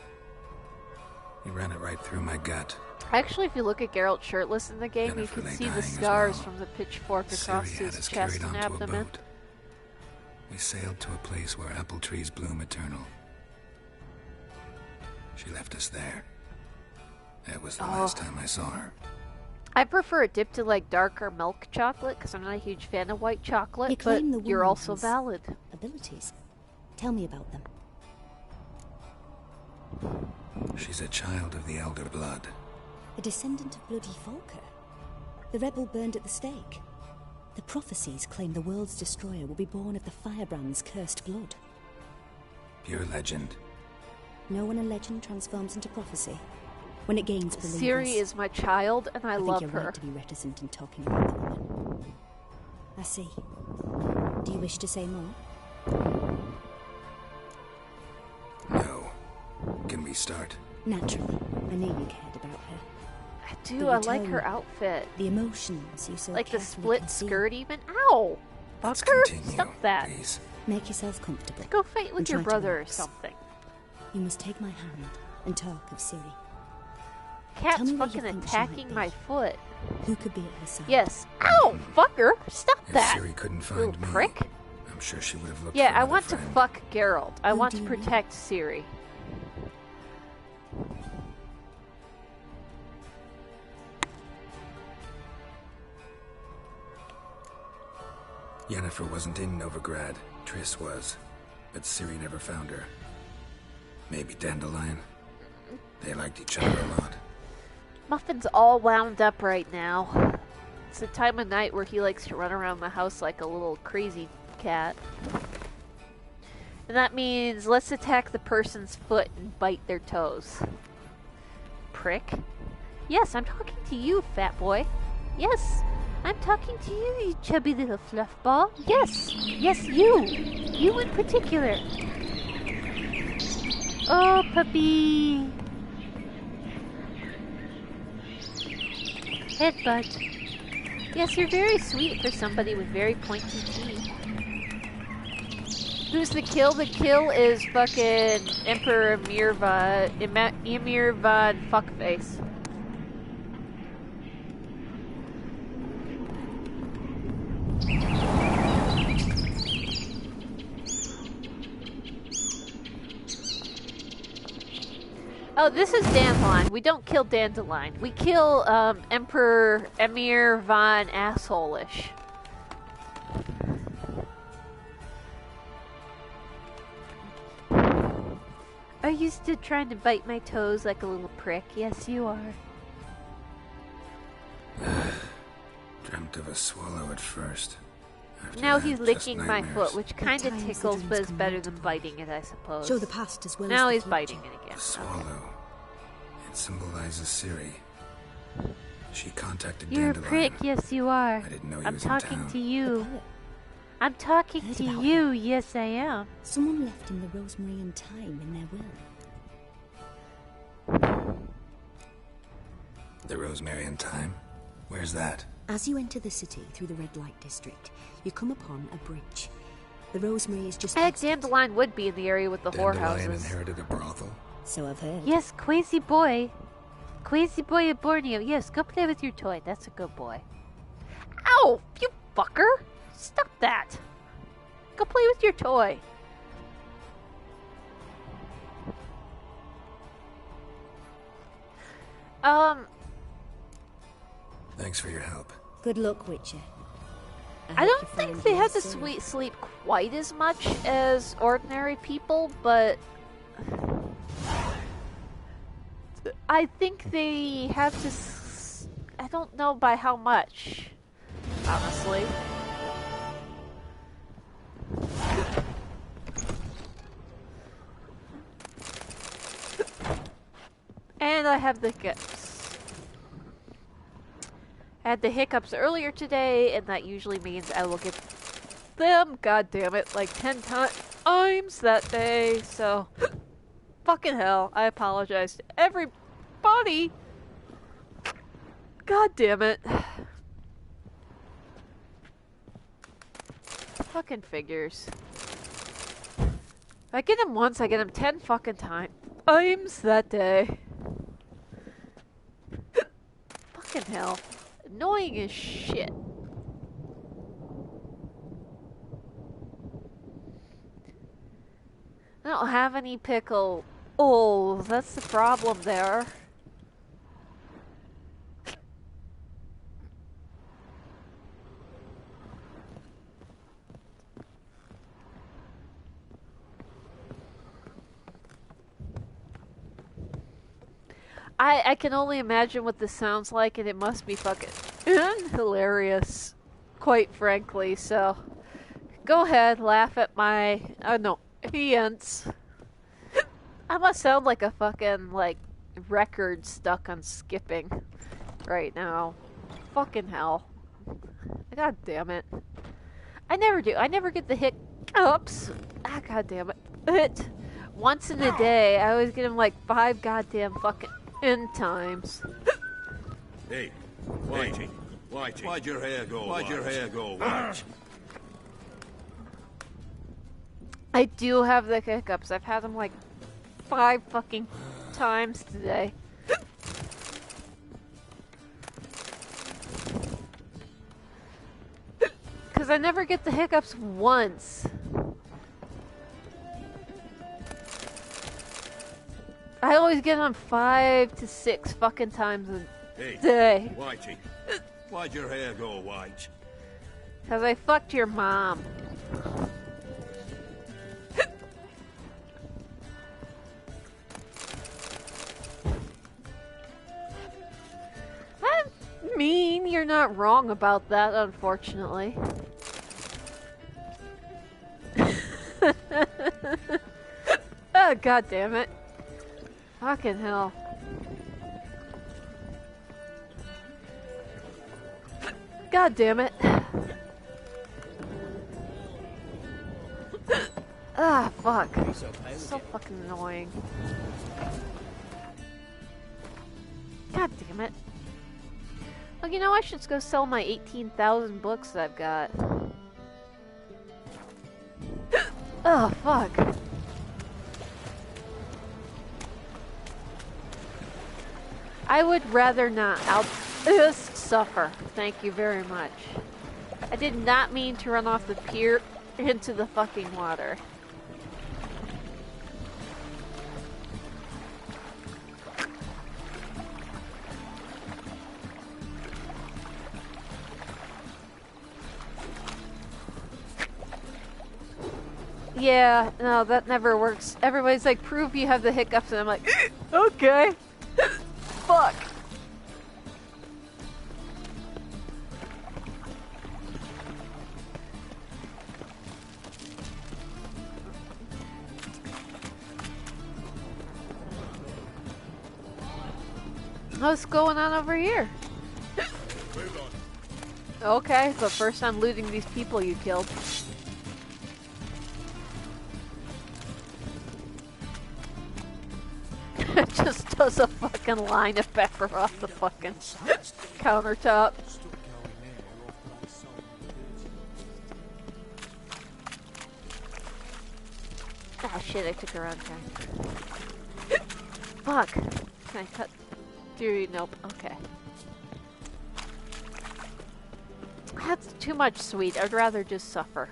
He ran it right through my gut. Actually, if you look at Geralt shirtless in the game, you Yennefer can lay see dying the as scars well. from the pitchfork across Ciri had his us chest carried and onto a abdomen. boat. We sailed to a place where apple trees bloom eternal. She left us there. That was the last time I saw her. I prefer it dipped in like darker milk chocolate because I'm not a huge fan of white chocolate. You claim the but you're woman also has valid. abilities. Tell me about them. She's a child of the Elder Blood. A descendant of bloody Volker. The rebel burned at the stake. The prophecies claim the world's destroyer will be born of the firebrand's cursed blood. Pure legend. Know when a legend transforms into prophecy? When it gains believers. Siri is my child, and I love think you're her. right to be reticent in talking about the woman. I see. Do you wish to say more? No. Can we start? Naturally. I knew you cared about her. I do. But I your like her tone, outfit. The emotions you so Like the carefully split conceal. skirt, even. Ow! Let's Fucker! continue, Stop that. please. Make yourself comfortable. Go fight with and your try to brother or relax. something. You must take my hand and talk of Siri. Cat's me where you fucking think she attacking might my be. foot. Who could be at her side? Yes. Ow! Fucker! Stop If that! Siri couldn't Little find me, prick. I'm sure she would have looked Yeah, for I another want friend. to fuck Geralt. I Who want do to you mean? protect Siri. Yennefer wasn't in Novigrad. Triss was. But Ciri never found her. Maybe Dandelion. They liked each other a lot. Muffin's all wound up right now. It's the time of night where he likes to run around the house like a little crazy cat. And that means let's attack the person's foot and bite their toes. Prick. Yes, I'm talking to you, fat boy. Yes, I'm talking to you, you chubby little fluff ball. Yes, yes, you. You in particular. Oh, puppy. Headbutt. Yes, you're very sweet for somebody with very pointy teeth. Who's the kill? The kill is fucking Emperor Emir von Fuckface. Oh, this is Dandelion. We don't kill Dandelion. We kill Emperor Emir von Assholeish. Are you still trying to bite my toes like a little prick? Yes, you are. Dreamt of a swallow at first. After Now that, he's just licking my nightmares. foot, which kind of times the tickles, dreams but is come better round than to biting it, I suppose. Show the past as well Now as the he's future. biting it again. The swallow. It symbolizes Ciri. She contacted You're a Dandelion. prick, yes you are. I didn't know he I'm was in talking town. to The you. poet. I'm talking Heard to about you, her. yes I am. Someone left in the rosemary and thyme in their will. The Rosemary and Thyme? Where's that? As you enter the city through the red light district, you come upon a bridge. The rosemary is just I think past it. Dandelion would be in the area with the Dandelion whorehouses. inherited a brothel. So I've heard. Yes, Quasi boy. Quasi boy of Borneo. Yes, go play with your toy. That's a good boy. Ow! You fucker! Stop that! Go play with your toy. Thanks for your help. Good luck, Witcher. I hope don't you think find they your have to Ciri. sleep quite as much as ordinary people, but I think they have to. I don't know by how much, honestly. And I have the hiccups. I had the hiccups earlier today, and that usually means I will get them, god damn it, like 10 times that day, so fucking hell, I apologize to everybody. God damn it. Fucking figures. If I get him once, I get him 10 fucking times that day. Fucking hell. Annoying as shit. I don't have any pickle. Oh, that's the problem there. I can only imagine what this sounds like, and it must be fucking hilarious, quite frankly. So, go ahead, laugh at my annoyance. I must sound like a fucking record stuck on skipping right now. Fucking hell. God damn it. I never do. I never get the hiccups. Ah, god damn it. Once in a day, I always get them like 5 goddamn fucking times. Hey, Whitey. Whitey. Why'd your hair go white? Why'd your hair go white? I do have the hiccups. I've had them like 5 fucking times today. Because I never get the hiccups once. I always get them 5 to 6 fucking times a day. Whitey, why'd your hair go white? Because I fucked your mom. I mean, you're not wrong about that, unfortunately. Oh, god damn it. Fucking hell. God damn it. Ah, fuck. So fucking annoying. God damn it. Well, you know, I should go sell my 18,000 books that I've got. Oh, fuck. I would rather not. I'll just suffer. Thank you very much. I did not mean to run off the pier into the fucking water. Yeah, no, that never works. Everybody's like, prove you have the hiccups, and I'm like, okay. Fuck. What's going on over here? Okay, but first I'm looting these people you killed. It just does a fucking line of pepper off the fucking countertop. Oh shit, I took a wrong turn. Fuck. Can I cut through? Nope. Okay. That's too much sweet. I'd rather just suffer.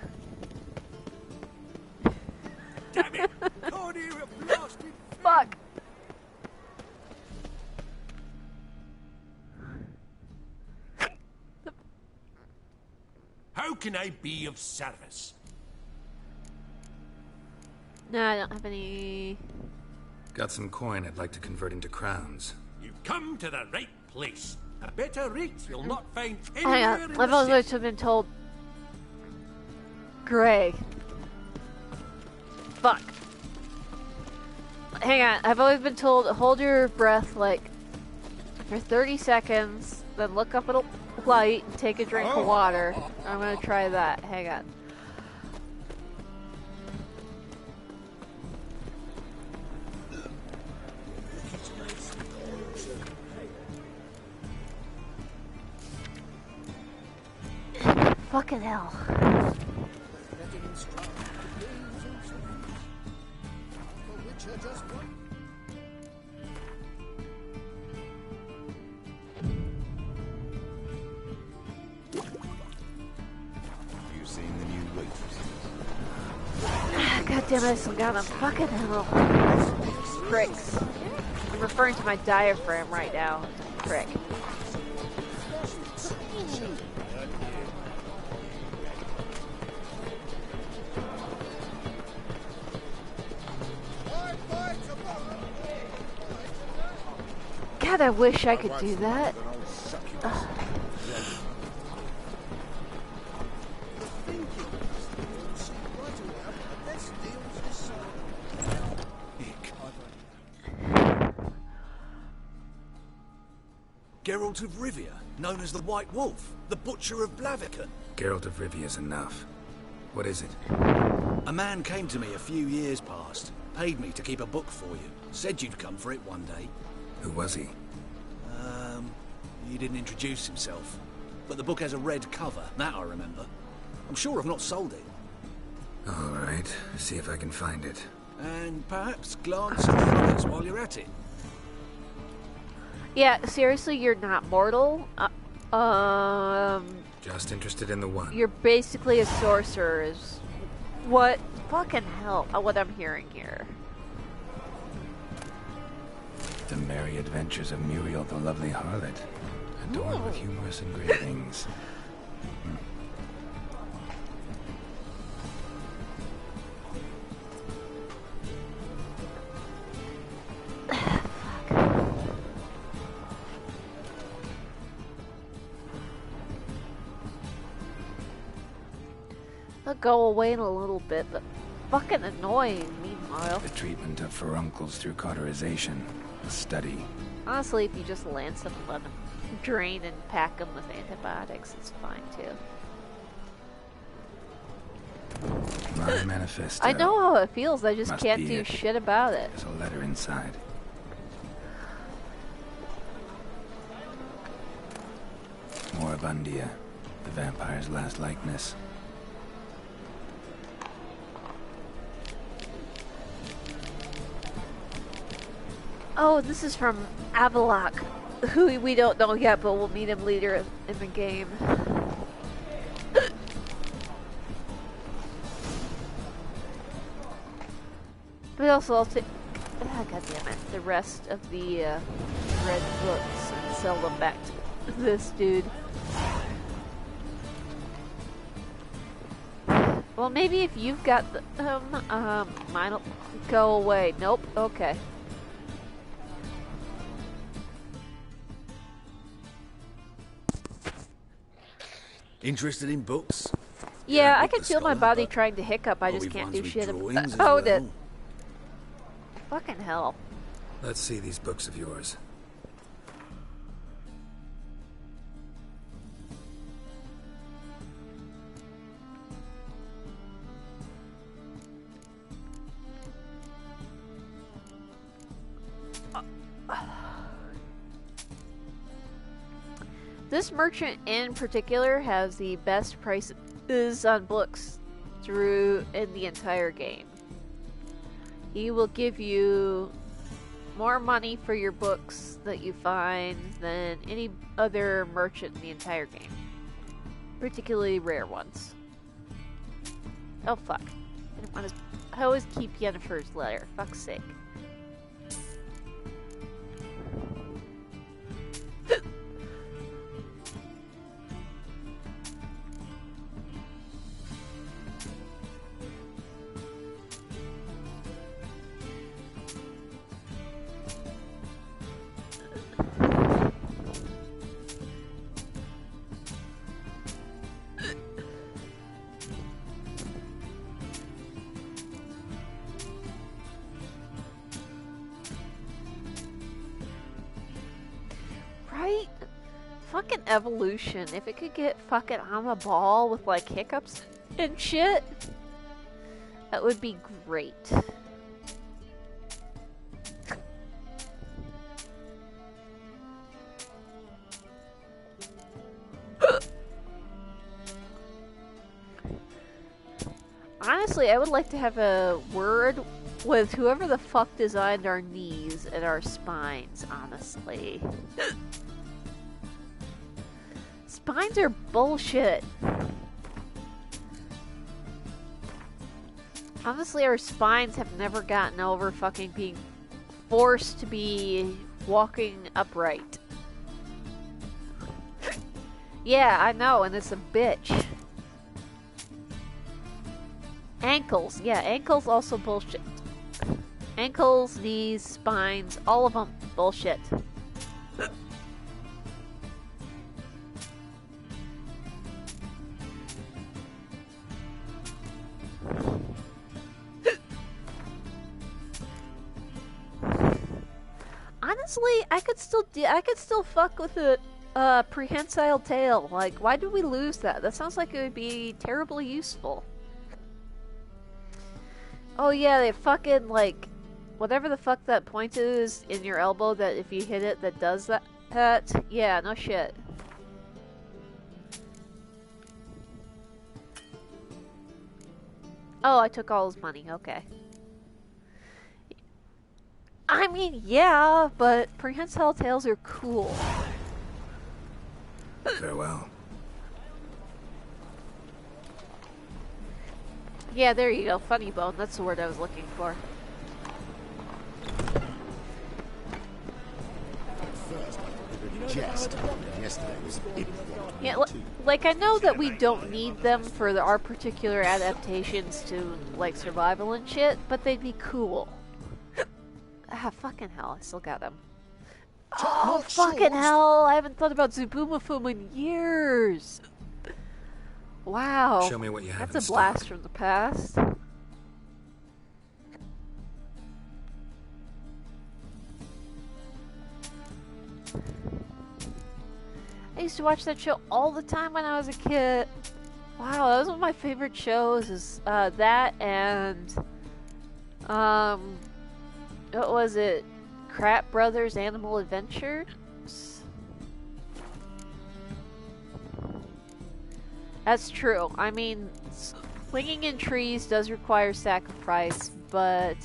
Damn it! Can't hear a blasted Fuck. How can I be of service? No, I don't have any. Got some coin I'd like to convert into crowns. You've come to the right place. A better rate you'll not find Hang anywhere on, in I've the always city. been told. Gray. Fuck. Hang on, I've always been told hold your breath like for 30 seconds, then look up at a light and take a drink of water. I'm gonna try that. Hang on. Fucking hell. You've seen the new waiters. God damn it, I still got him. Fucking hell. Pricks. I'm referring to my diaphragm right now. Prick. God, I wish I could do that. Geralt of Rivia, known as the White Wolf, the Butcher of Blaviken. Geralt of Rivia's enough. What is it? A man came to me a few years past, paid me to keep a book for you, said you'd come for it one day. Who was he? He didn't introduce himself, but the book has a red cover, that I remember. I'm sure I've not sold it. All right, see if I can find it. And perhaps glance at the others while you're at it. Yeah, seriously, you're not mortal. Just interested in the one. You're basically a sorcerer. Is what fucking hell? What I'm hearing here. The Merry Adventures of Muriel the Lovely Harlot, adorned with humorous engravings. They'll go away in a little bit, but fucking annoying meanwhile. The treatment of furuncles through cauterization. A study. Honestly, if you just lance them and let them drain and pack them with antibiotics, it's fine too. My manifesto. I know how it feels, I just Must can't be do it. shit about it. There's a letter inside. Moribundia, the vampire's last likeness. Oh, this is from Avalok, who we don't know yet, but we'll meet him later in the game. But also, I'll take, God damn it, the rest of the red books and sell them back to this dude. Well, maybe if you've got the, mine'll go away. Nope, okay. Interested in books? Yeah, I can feel my body trying to hiccup. I just can't do shit about it. Fucking hell. Let's see these books of yours. This merchant in particular has the best prices on books in the entire game. He will give you more money for your books that you find than any other merchant in the entire game. Particularly rare ones. Oh fuck. I didn't want to. I always keep Yennefer's letter. Fuck's sake. Right? Fucking evolution. If it could get fucking on the ball with like hiccups and shit, that would be great. Honestly, I would like to have a word with whoever the fuck designed our knees and our spines, honestly. Spines are bullshit. Honestly, our spines have never gotten over fucking being forced to be walking upright. Yeah, I know, and it's a bitch. Ankles. Yeah, ankles also bullshit. Ankles, knees, spines, all of them bullshit. honestly, I could still fuck with a prehensile tail. Like, why did we lose that? That sounds like it would be terribly useful. Oh yeah, they fucking, like, whatever the fuck that point is in your elbow that if you hit it that does that. Yeah, no shit. Oh, I took all his money. Okay. I mean, yeah, but prehensile tails are cool. Farewell. Yeah, there you go. Funny bone. That's the word I was looking for. Yeah, like, I know that we don't need them for our particular adaptations to, like, survival and shit, but they'd be cool. Ah, fucking hell, I still got them. Oh, fucking hell, I haven't thought about Zubumafum in years. Wow. Show me what you have. That's a blast from the past. I used to watch that show all the time when I was a kid. Wow, that was one of my favorite shows. Is that and what was it? Crap Brothers Animal Adventures? That's true. I mean, swinging in trees does require sacrifice, but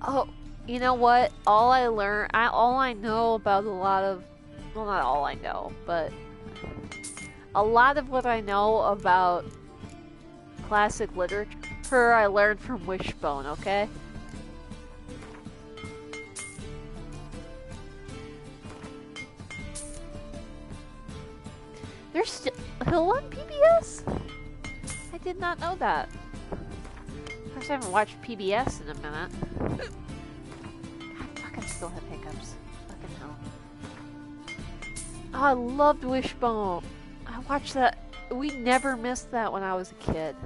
oh, you know what? All I know about a lot of, well, not all I know, but a lot of what I know about classic literature I learned from Wishbone, okay? They're still on PBS? I did not know that. Of course, I haven't watched PBS in a minute. God, fucking still have hiccups. Fucking hell. Oh, I loved Wishbone. I watched that. We never missed that when I was a kid.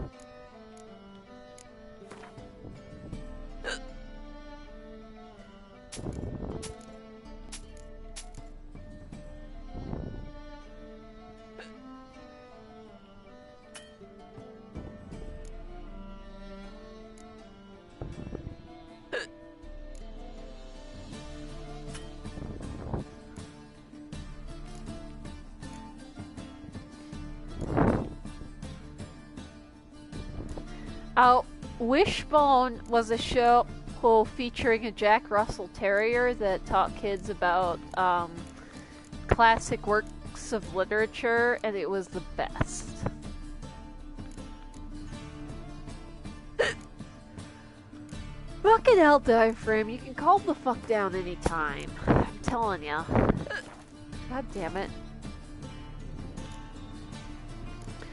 Wishbone was a show featuring a Jack Russell Terrier that taught kids about classic works of literature, and it was the best. Fucking hell, Diaphragm, you can calm the fuck down anytime. I'm telling ya. God damn it.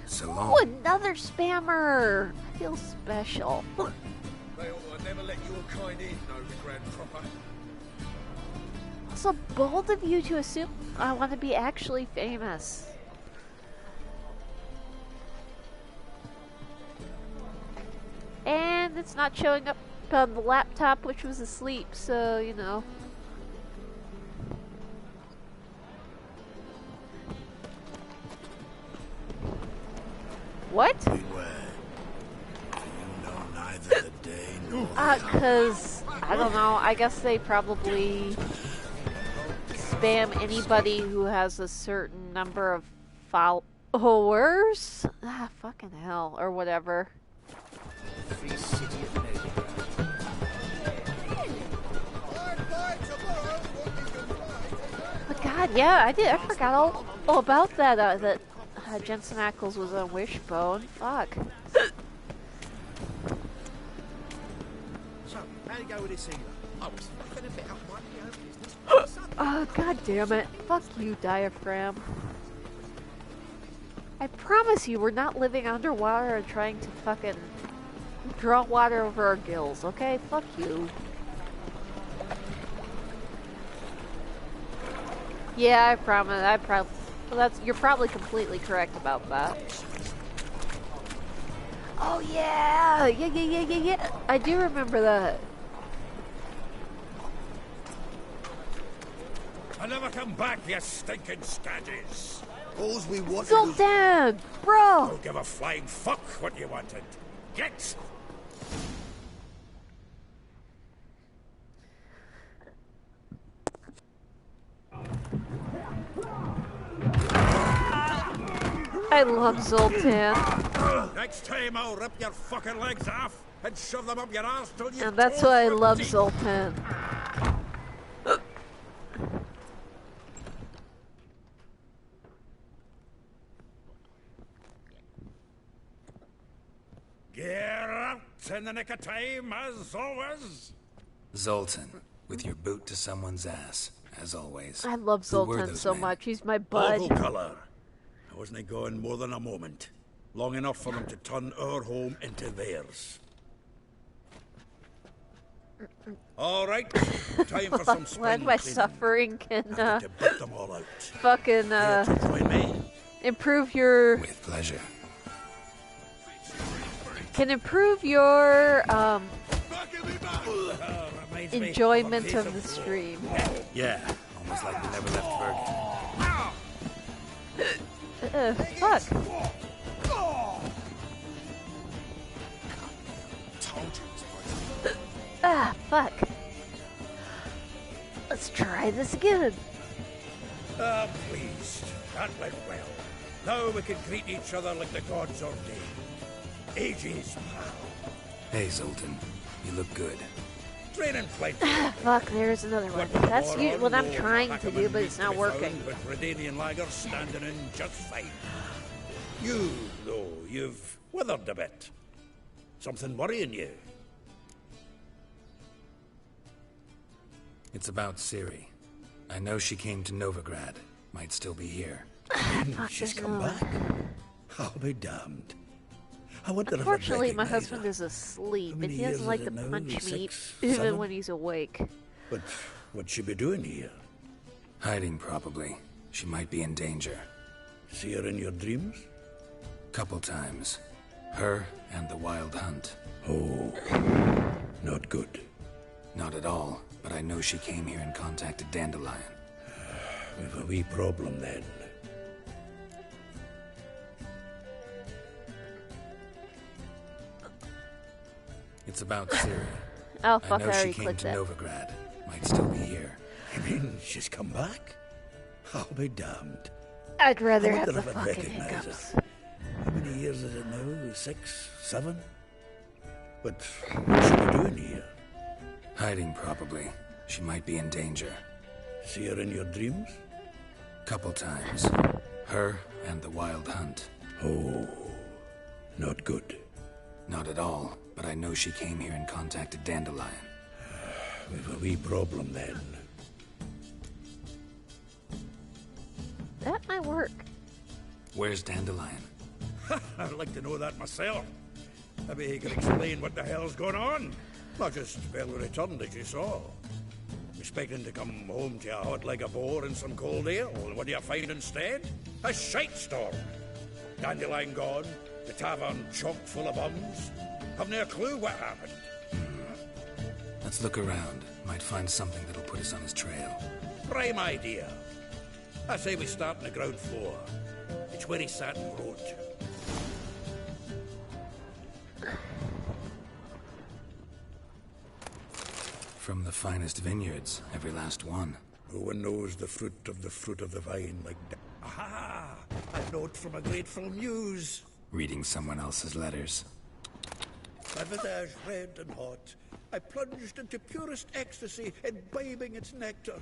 So long. Oh, another spammer! I feel special. They ought to never let your kind in, NOVIGRAD proper. So bold of you to assume I want to be actually famous. And it's not showing up on the laptop, which was asleep, so, you know. What? Beware. For you know neither the day nor the hour. Cause, I don't know, I guess they probably spam anybody who has a certain number of followers? Ah, fucking hell, or whatever. Free city of Novigrad. But God, yeah, I forgot all about that, that Jensen Ackles was on Wishbone. Fuck. So, how'd it go with this healer? I was fucking a bit out my own business. Oh, God damn it. Fuck you, Diaphragm. I promise you, we're not living underwater and trying to fucking draw water over our gills, okay? Fuck you. Yeah, I promise. Well, you're probably completely correct about that. Oh yeah! Yeah. I do remember that. I'll never come back, you stinking scaddies. All's we wanted was... Zoltan! Bro! Don't give a flying fuck what you wanted. Get! I love Zoltan. Next time I'll rip your fucking legs off and shove them up your arse till you... And that's why I love Zoltan. Get out in the nick of time, as always. Zoltan, with your boot to someone's ass, as always. I love Who were Zoltan those so men? much. He's my bud. Awful colour. I wasn't gone more than a moment. Long enough for them to turn our home into theirs. All right, time for some spring Glad my cleaning. suffering can Have to put them all out. fucking Here to join me. improve your With pleasure. Reminds me enjoyment a of the piece stream. Yeah, almost like we never left Bergen. Fuck. Ah, fuck. Let's try this again. Ah, please. That went well. Now we can greet each other like the gods ordained. Ages, pal. Hey, Zoltan, you look good. Training plenty. Fuck, there's another one. That's what I'm trying to do, but it's not working. With Redanian lagers standing in just fine. You, though, you've withered a bit. Something worrying you. It's about Ciri. I know she came to Novigrad. Might still be here. She's come back. I'll be damned. I wonder if I'd Unfortunately, my recognize husband her. is asleep, How and many he years doesn't is like it to now? punch me 6, even 7? when he's awake. But what'd she be doing here? Hiding, probably. She might be in danger. See her in your dreams? Couple times. Her and the Wild Hunt. Oh, not good. Not at all, but I know she came here and contacted Dandelion. We've a wee problem then. It's about Ciri. Oh, I fuck, I know she already came clicked to that. Novigrad. Might still be here. You mean she's come back? I'll be damned. I'd rather I have wonder the if I'd fucking recognize hiccups. her. How many years is it now? 6, 7? But what's she be doing here? Hiding, probably. She might be in danger. See her in your dreams? Couple times. Her and the Wild Hunt. Oh, not good. Not at all, but I know she came here and contacted Dandelion. We've a wee problem then. That might work. Where's Dandelion? I'd like to know that myself. Maybe he can explain what the hell's going on. Not just well returned as you saw. Expecting to come home to a hot like a boar and some cold ale, and what do you find instead? A shite storm. Dandelion gone, the tavern chock full of bums. Haven't a clue what happened. Let's look around. Might find something that'll put us on his trail. Prime idea. I say we start on the ground floor. It's where he sat and wrote. From the finest vineyards, every last one. No one knows the fruit of the vine like that. Aha! A note from a grateful muse. Reading someone else's letters. My visage red and hot, I plunged into purest ecstasy, imbibing its nectar.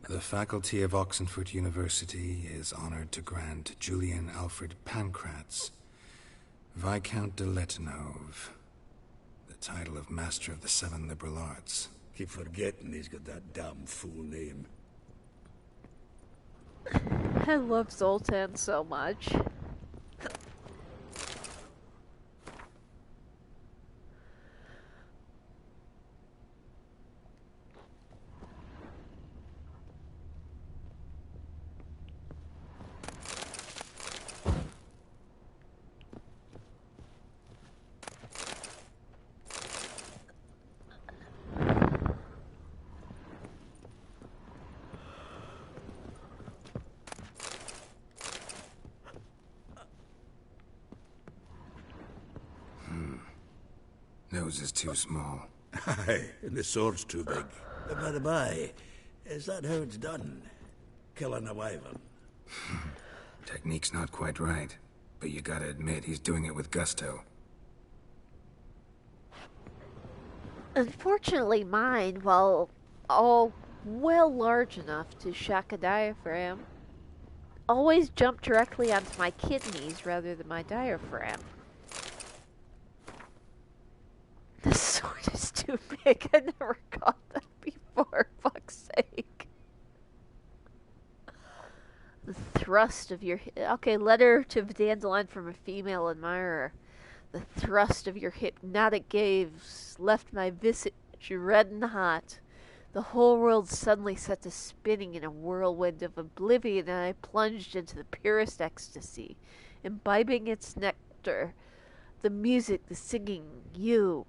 The faculty of Oxenfurt University is honored to grant Julian Alfred Pancratz, Viscount de Letenove, the title of Master of the Seven Liberal Arts. Keep forgetting he's got that damn fool name. I love Zoltan so much. nose is too small. Aye, and the sword's too big. By the by, is that how it's done? Killing a wyvern? Technique's not quite right, but you gotta admit he's doing it with gusto. Unfortunately, mine, while all well large enough to shock a diaphragm, always jump directly onto my kidneys rather than my diaphragm. The sword is too big. I never got that before, fuck's sake. The thrust of your... Okay, letter to Dandelion from a female admirer. The thrust of your hypnotic gaze left my visage red and hot. The whole world suddenly set to spinning in a whirlwind of oblivion, and I plunged into the purest ecstasy, imbibing its nectar. The music, the singing, you.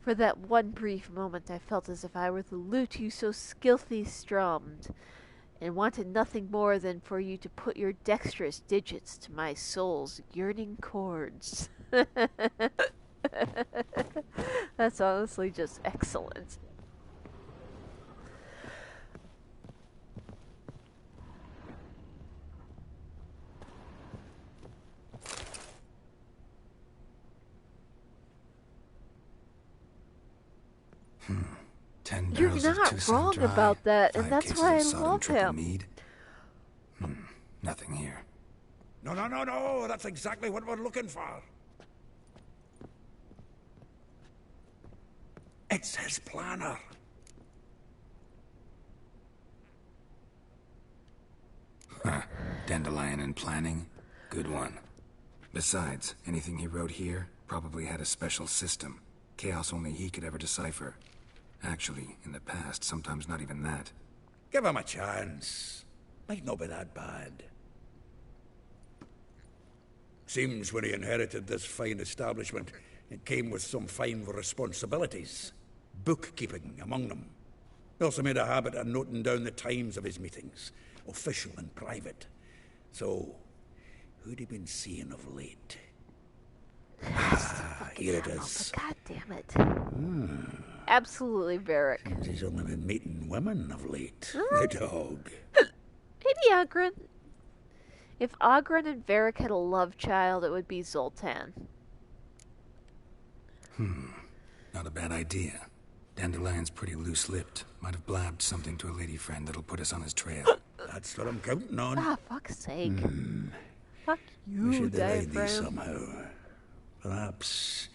For that one brief moment I felt as if I were the lute you so skillfully strummed, and wanted nothing more than for you to put your dexterous digits to my soul's yearning chords. That's honestly just excellent. You're not wrong about that, and that's why I love him. Nothing here. No, that's exactly what we're looking for. It's his planner. Huh. Dandelion and planning? Good one. Besides, anything he wrote here probably had a special system. Chaos only he could ever decipher. Actually, in the past, sometimes not even that. Give him a chance. Might not be that bad. Seems when he inherited this fine establishment, it came with some fine responsibilities. Bookkeeping among them. He also made a habit of noting down the times of his meetings, official and private. So, who'd he been seeing of late? Here it is. God damn it. Absolutely, Varric. Seems he's only been meeting women of late. The dog. Maybe Ogren. If Ogren and Varric had a love child, it would be Zoltan. Not a bad idea. Dandelion's pretty loose-lipped. Might have blabbed something to a lady friend that'll put us on his trail. That's what I'm counting on. Ah, fuck's sake. Fuck you, We should divide diaphragm. these somehow. Perhaps...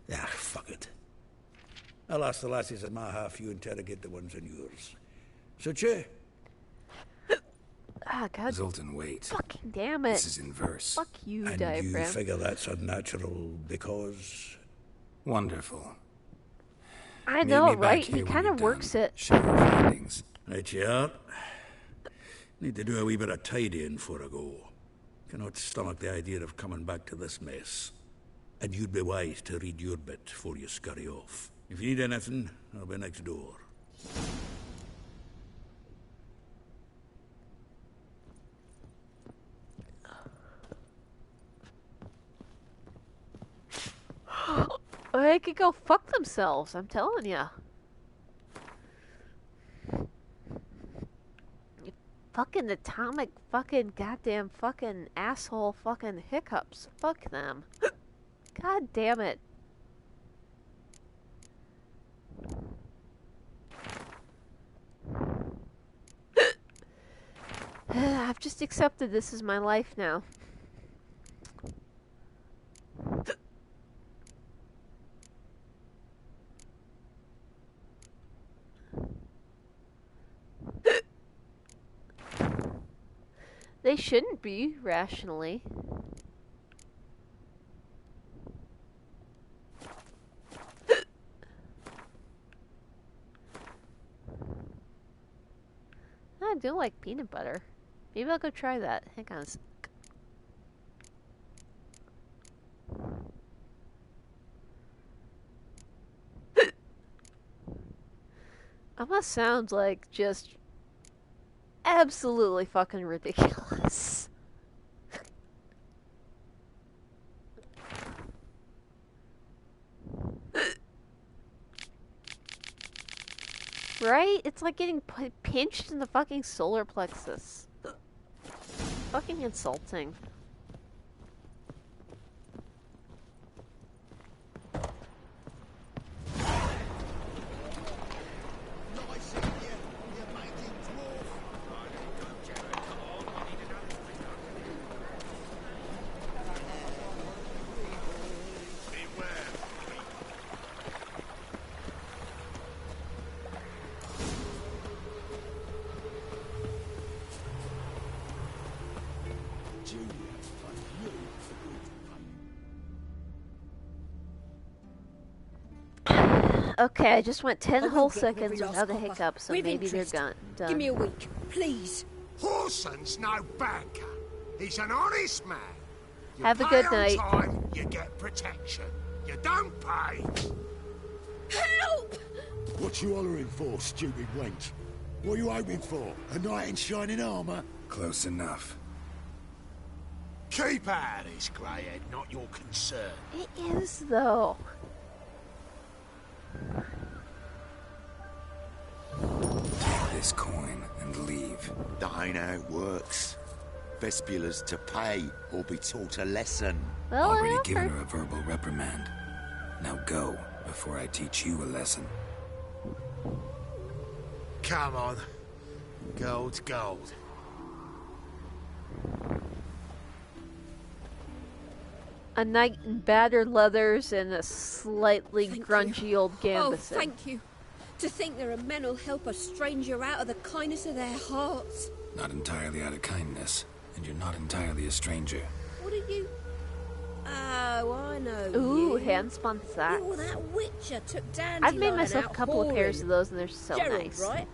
fuck it. I'll ask the lassies in my half, you interrogate the ones in yours. Suit you? Ah, God. Zoltan, wait. Fucking damn it. This is in verse. Fuck you, And diaphragm. you figure that's unnatural because... Wonderful. I Meet know, me back right? here He when kind you're of works done. it. Share your findings. Right you are. Need to do a wee bit of tidying before I go. Cannot stomach the idea of coming back to this mess. And you'd be wise to read your bit before you scurry off. If you need anything, I'll be next door. They could go fuck themselves, I'm telling ya. You fucking atomic fucking goddamn fucking asshole fucking hiccups. Fuck them. God damn it. I've just accepted this is my life now. They shouldn't be, rationally. I do like peanut butter. Maybe I'll go try that. Hang on a sec. I must sound like just absolutely fucking ridiculous. Right? It's like getting pinched in the fucking solar plexus. Fucking insulting. Okay, I just went 10 whole seconds without a hiccup, so maybe they're done. Give me a week, please. Horson's no banker. He's an honest man. You Have a pay good on night. Time, you get protection. You don't pay. Help! What you hollering for, stupid wench? What are you hoping for? A knight in shining armour? Close enough. Keep out of this, greyhead, not your concern. It is, though. Take this coin and leave. That ain't how it works. Vespula's to pay or be taught a lesson. Well, Already given her a verbal reprimand. Now go, before I teach you a lesson. Come on. Gold's gold. A knight in battered leathers and a slightly Thank grungy you. old Oh, gambeson. thank you. To think there are men who'll help a stranger out of the kindness of their hearts. Not entirely out of kindness, and you're not entirely a stranger. What are you? Oh, I know. Ooh, you. hand-spun socks. You're that witcher took Dandelion I've made myself out a couple of pairs whoring. of those, and they're so Gerald, nice. right?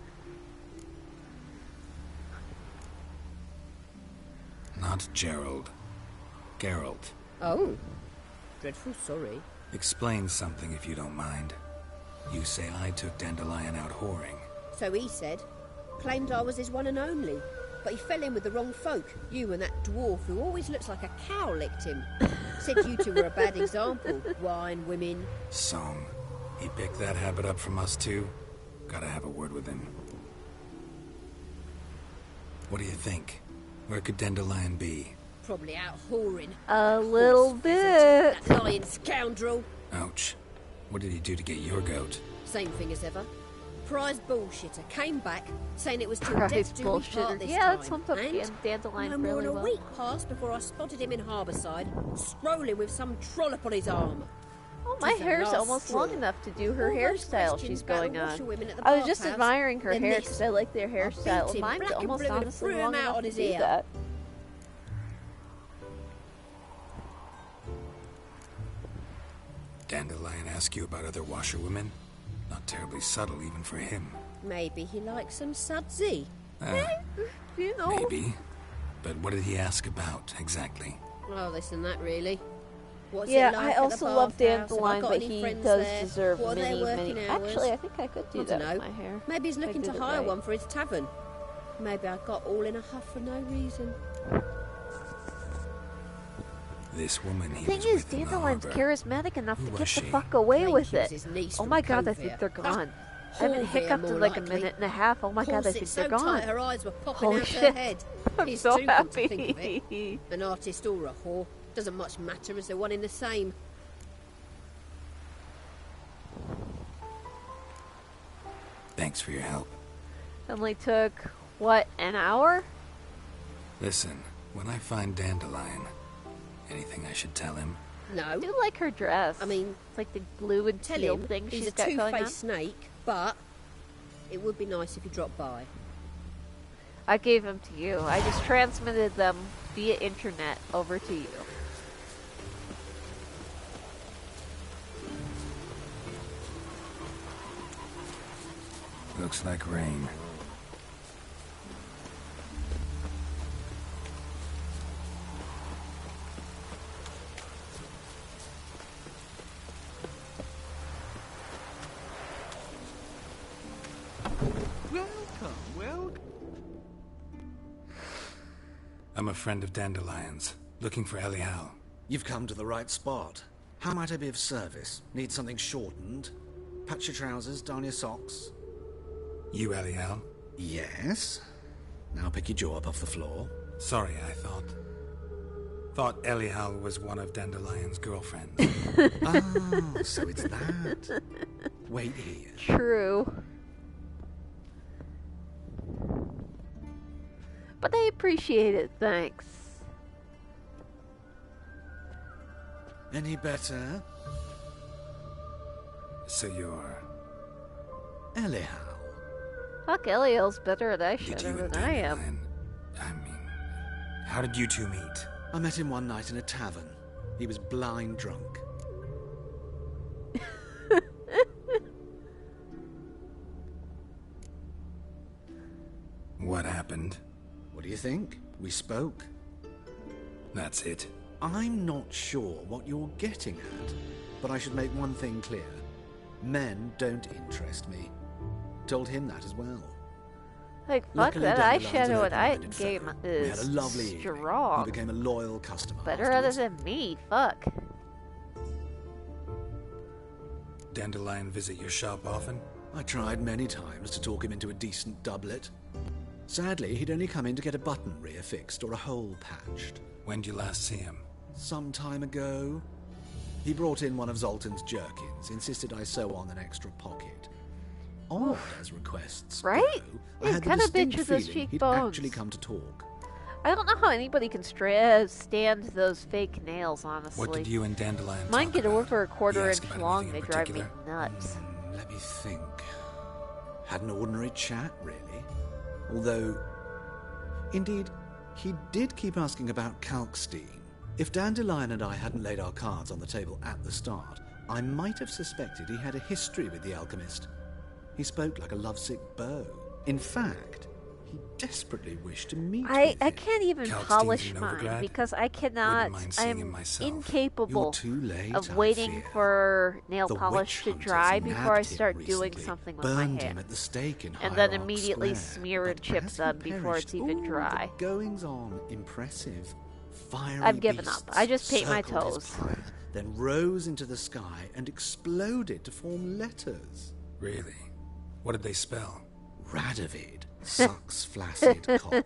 Not Gerald. Geralt. Oh. Dreadful sorry. Explain something if you don't mind. You say I took Dandelion out whoring. So he said. Claimed I was his one and only. But he fell in with the wrong folk. You and that dwarf who always looks like a cow licked him. Said you two were a bad example. Wine, women. Song. He picked that habit up from us too? Gotta have a word with him. What do you think? Where could Dandelion be? Probably out whoring. A little bit. That lying scoundrel. Ouch. What did he do to get your goat? Same thing as ever. Prize bullshitter came back saying it was till Prize death do we part bullshitter. this Yeah, time. that sums up And Dandelion no more really than a well. week passed before I spotted him in Harbourside, scrolling with some trollop on his arm. Oh, my Tis the hair's last almost straw. long enough to do her All those hairstyle questions she's about going the on. washerwomen at the I was just bathhouse, admiring her then hair this. because I like their I hairstyle. beat him Mine's black and almost blue and honestly threw him long out enough on to his do ear. that. Dandelion ask you about other washerwomen? Not terribly subtle even for him. Maybe he likes some sudsy. You know. Maybe. But what did he ask about, exactly? Oh, this and that, really. What's Yeah, it like I at the also love bathhouse? Have I Dandelion, got but any he friends does there? deserve What are their many, working many... hours? Actually, I think I could do I that dunno. with my hair. Maybe he's if I looking to did it hire right. one for his tavern. Maybe I got all in a huff for no reason. This woman he The thing was is, with in the Dandelion's harbor. charismatic enough Who to was get she? the fuck away Claimed with she was it. his niece Oh from my god, I Covert. think they're Ah, gone. I haven't Hornbear, hiccuped in more like a likely. minute and a half. Oh my god, I Corset think so they're tight gone. her eyes were popping Holy out shit. her head. I'm He's so too good to think of happy. it. An artist or a whore. Doesn't much matter as they're one in the same. Thanks for your help. Only took, what, an hour? Listen, when I find Dandelion, anything I should tell him? No. I do like her dress. I mean, it's like the blue and tell teal him thing he's she's a got going on. two-faced snake, but it would be nice if you dropped by. I gave them to you. I just transmitted them via internet over to you. Looks like rain. Welcome. I'm a friend of Dandelion's, looking for Elial. You've come to the right spot. How might I be of service? Need something shortened? Patch your trousers, darn your socks? You, Eliel? Yes? Now pick your jaw up off the floor. Sorry, I thought Eliel was one of Dandelion's girlfriends. Ah, so it's that. Wait here. True. But I appreciate it, thanks. Any better? So you're... Eliel. Fuck, Eliel's better at Did eyeshadow you and than I am. Dandelion... I mean... How did you two meet? I met him one night in a tavern. He was blind drunk. What happened? What do you think? We spoke. That's it. I'm not sure what you're getting at, but I should make one thing clear. Men don't interest me. Told him that as well. Like, fuck, Luckily, that Dandelion's eyeshadow an and open-minded game fellow. is We had a lovely evening. strong. He became a loyal customer. Better afterwards. other than me, fuck. Dandelion visit your shop often? I tried many times to talk him into a decent doublet. Sadly, he'd only come in to get a button reaffixed or a hole patched. When'd you last see him? Some time ago. He brought in one of Zoltan's jerkins, insisted I sew on an extra pocket. Odd as requests Right? go, I He's had the kinda distinct bitch with those feeling he'd cheekbones. actually come to talk. I don't know how anybody can stand those fake nails, honestly. What did you and Dandelion Mine talk get about? over a quarter He asked inch about long. anything They in drive me particular? nuts. Let me think. Had an ordinary chat, really. Although, indeed, he did keep asking about Kalkstein. If Dandelion and I hadn't laid our cards on the table at the start, I might have suspected he had a history with the alchemist. He spoke like a lovesick beau. In fact, he desperately wished to meet with I him. can't even Kalkstein's polish in mine Novigrad? because I cannot. Wouldn't mind seeing him I'm myself. incapable You're too late, of I waiting fear. for nail The polish to witch dry hunters before I nabbed him start doing recently, something with my burned hair. him at the stake in And then High Rock immediately Square. smear and But chip as he them before it's perished, even dry. The goings on impressive. Fiery I've given up. beasts I just paint my circled his toes. pyre, then rose into the sky and exploded to form letters. Really? What did they spell? Radovid sucks flaccid cock.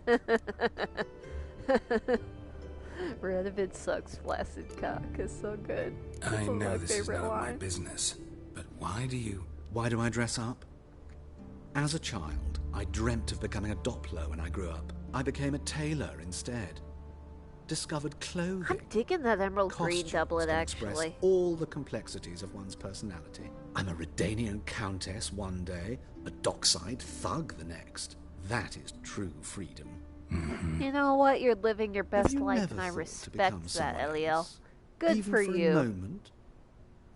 Radovid sucks flaccid cock is so good. That's I one of know my this is favorite not my lines. business, but why do you... Why do I dress up? As a child, I dreamt of becoming a Doppler when I grew up. I became a tailor instead. Discovered clothing. I'm digging that emerald green Costumes doublet, can express actually. all the complexities of one's personality. I'm a Redanian countess one day, a dockside thug the next. That is true freedom. You know what? You're living your best you life, never and I thought to respect become that, someone Eliel. else? Good Even for a you. moment?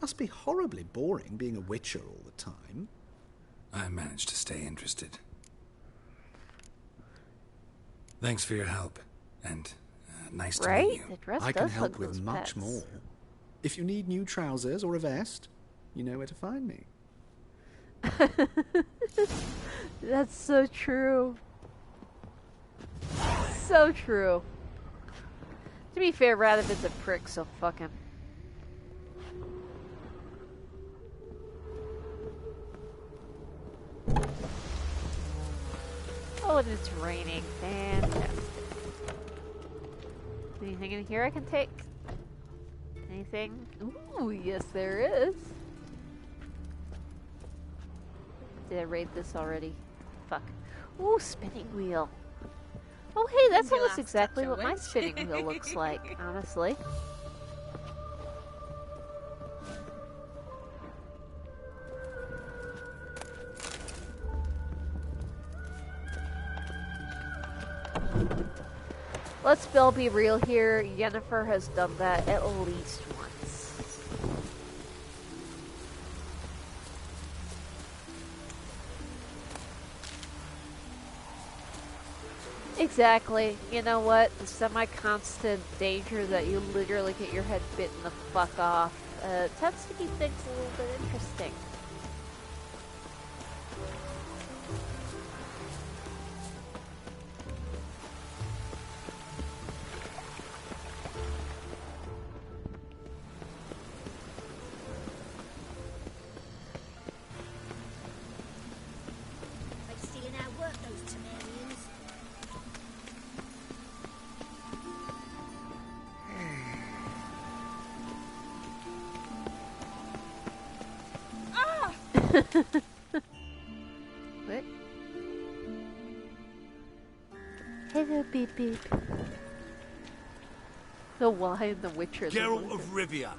Must be horribly boring being a witcher all the time. I managed to stay interested. Thanks for your help, and nice to meet Right? you. The dress I can does help hug with those much pets. more. If you need new trousers or a vest, you know where to find me. That's so true. So true. To be fair, Radovid's a prick, so fuck him. Oh, and it's raining. Fantastic. Anything in here I can take? Anything? Ooh, yes there is. Did I raid this already? Fuck. Ooh, spinning wheel. Oh, hey, that's Your almost last exactly touch, what my witch. spinning wheel looks like, honestly. Let's be real here. Yennefer has done that at least once. Exactly. You know what? The semi-constant danger that you literally get your head bitten the fuck off tends to keep things a little bit interesting. What? Hello, beep beep. The why in The Witcher. Geralt of Rivia,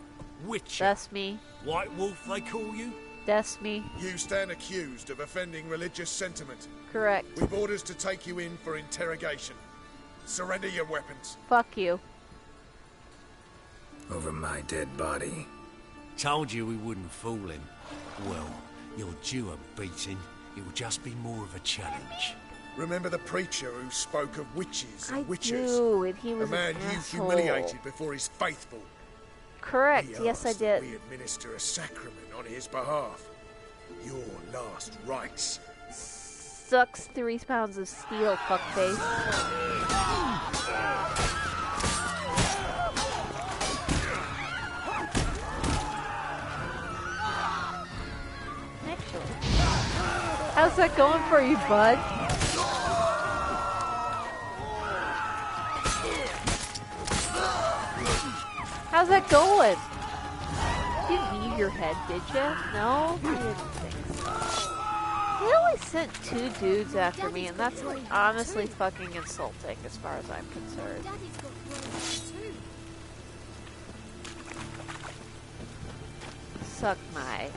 Witcher. That's me. White Wolf, they call you? That's me. You stand accused of offending religious sentiment. Correct. We've orders to take you in for interrogation. Surrender your weapons. Fuck you. Over my dead body. Told you we wouldn't fool him. Well, you're due a beating. It will just be more of a challenge. Remember the preacher who spoke of witches and I witches? do, and he was a man an you asshole. humiliated before his faithful. Correct. He Yes, I asked that did. we administer a sacrament on his behalf. Your last rites. Sucks 3 pounds of steel, fuckface. Actually, how's that going for you, bud? How's that going? You didn't leave your head, did you? No? I didn't think so. They only sent 2 dudes after me, and that's honestly fucking insulting as far as I'm concerned. Suck my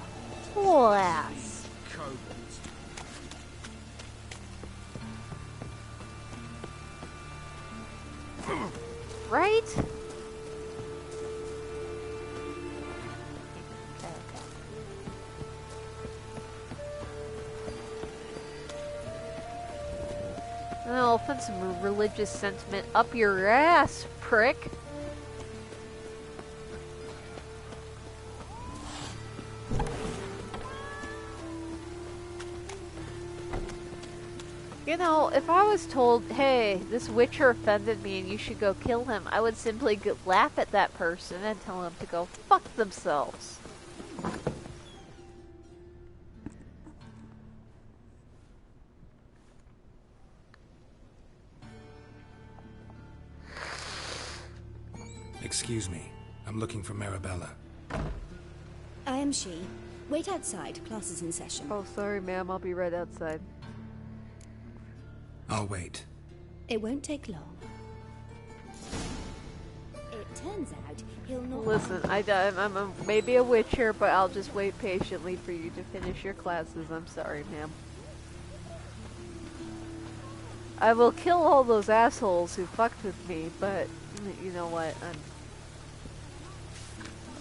whole ass. Right? I'll put some religious sentiment up your ass, prick. You know, if I was told, hey, this Witcher offended me and you should go kill him, I would simply laugh at that person and tell them to go fuck themselves. Excuse me. I'm looking for Marabella. I am she. Wait outside. Class is in session. Oh, sorry, ma'am. I'll be right outside. I'll wait. It won't take long. It turns out he'll not... Listen, I'm maybe a Witcher, but I'll just wait patiently for you to finish your classes. I'm sorry, ma'am. I will kill all those assholes who fucked with me, but you know what?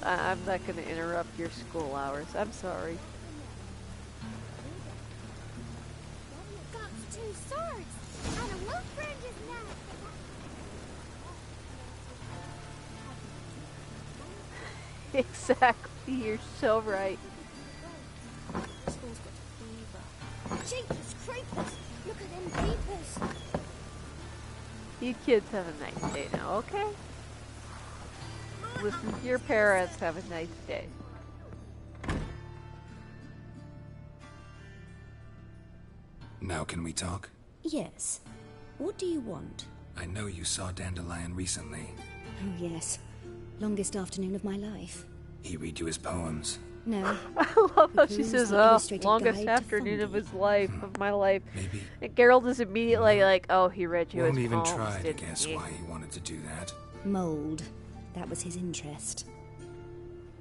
I'm not going to interrupt your school hours. I'm sorry. Got 2 swords, and a wolf burned his neck. Exactly, you're so right. Jeepers creepers! Look at them peepers! You kids have a nice day now, okay? Listen to your parents. Have a nice day. Now can we talk? Yes. What do you want? I know you saw Dandelion recently. Oh, yes. Longest afternoon of my life. He read you his poems. No. I love how she Peruse says, the oh, illustrated longest guide to afternoon of his life, of my life. Maybe. And Geralt is immediately like, oh, he read you Won't his even poems, try to didn't guess he? why he wanted to do that. Mold. That was his interest.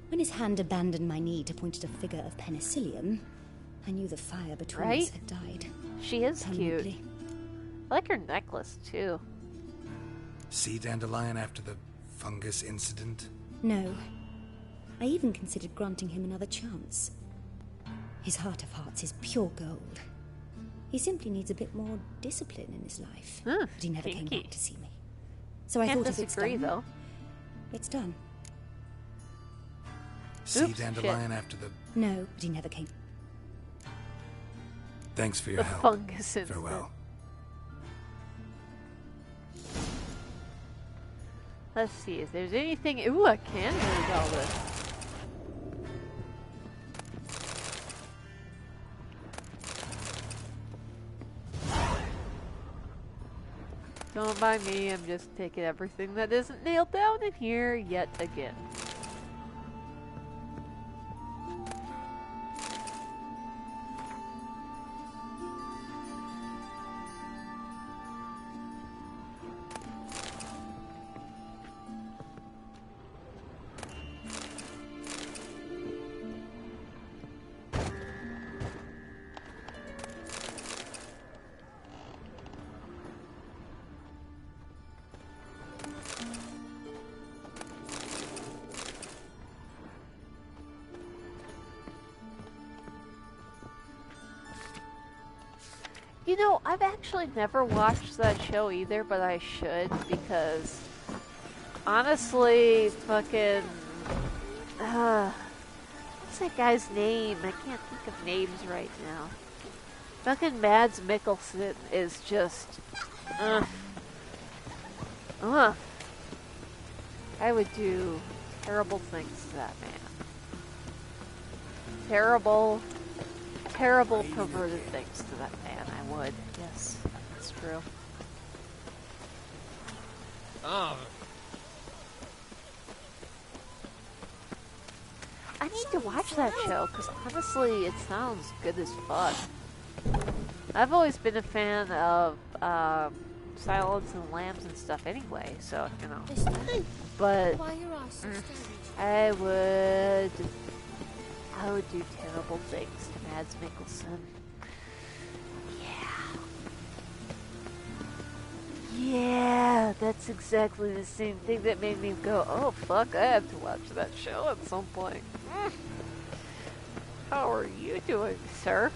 When his hand abandoned my knee to point at a figure of penicillium, I knew the fire between Right? us had died. She is cute. Permanently. I like her necklace, too. See Dandelion after the fungus incident? No. I even considered granting him another chance. His heart of hearts is pure gold. He simply needs a bit more discipline in his life. But he never came kinky. back to see me. So I Can't thought if it's disagree, done, though. it's done. See Oops, Dandelion shit. after the... No, but he never came. Thanks for your The help. fungus incident. Farewell. Let's see if there's anything. Ooh, I can read all this. Don't mind me, I'm just taking everything that isn't nailed down in here yet again. You know, I've actually never watched that show either, but I should, because honestly, fucking, what's that guy's name? I can't think of names right now. Fucking Mads Mikkelsen is just, I would do terrible things to that man. Terrible, terrible perverted things to that man, I would. Yes, that's true. Ah. I need to watch that show, because honestly, it sounds good as fuck. I've always been a fan of Silence of the Lambs and stuff anyway, so, you know. But I would do terrible things to Mads Mikkelsen. Yeah, that's exactly the same thing that made me go, oh fuck, I have to watch that show at some point. How are you doing, sir?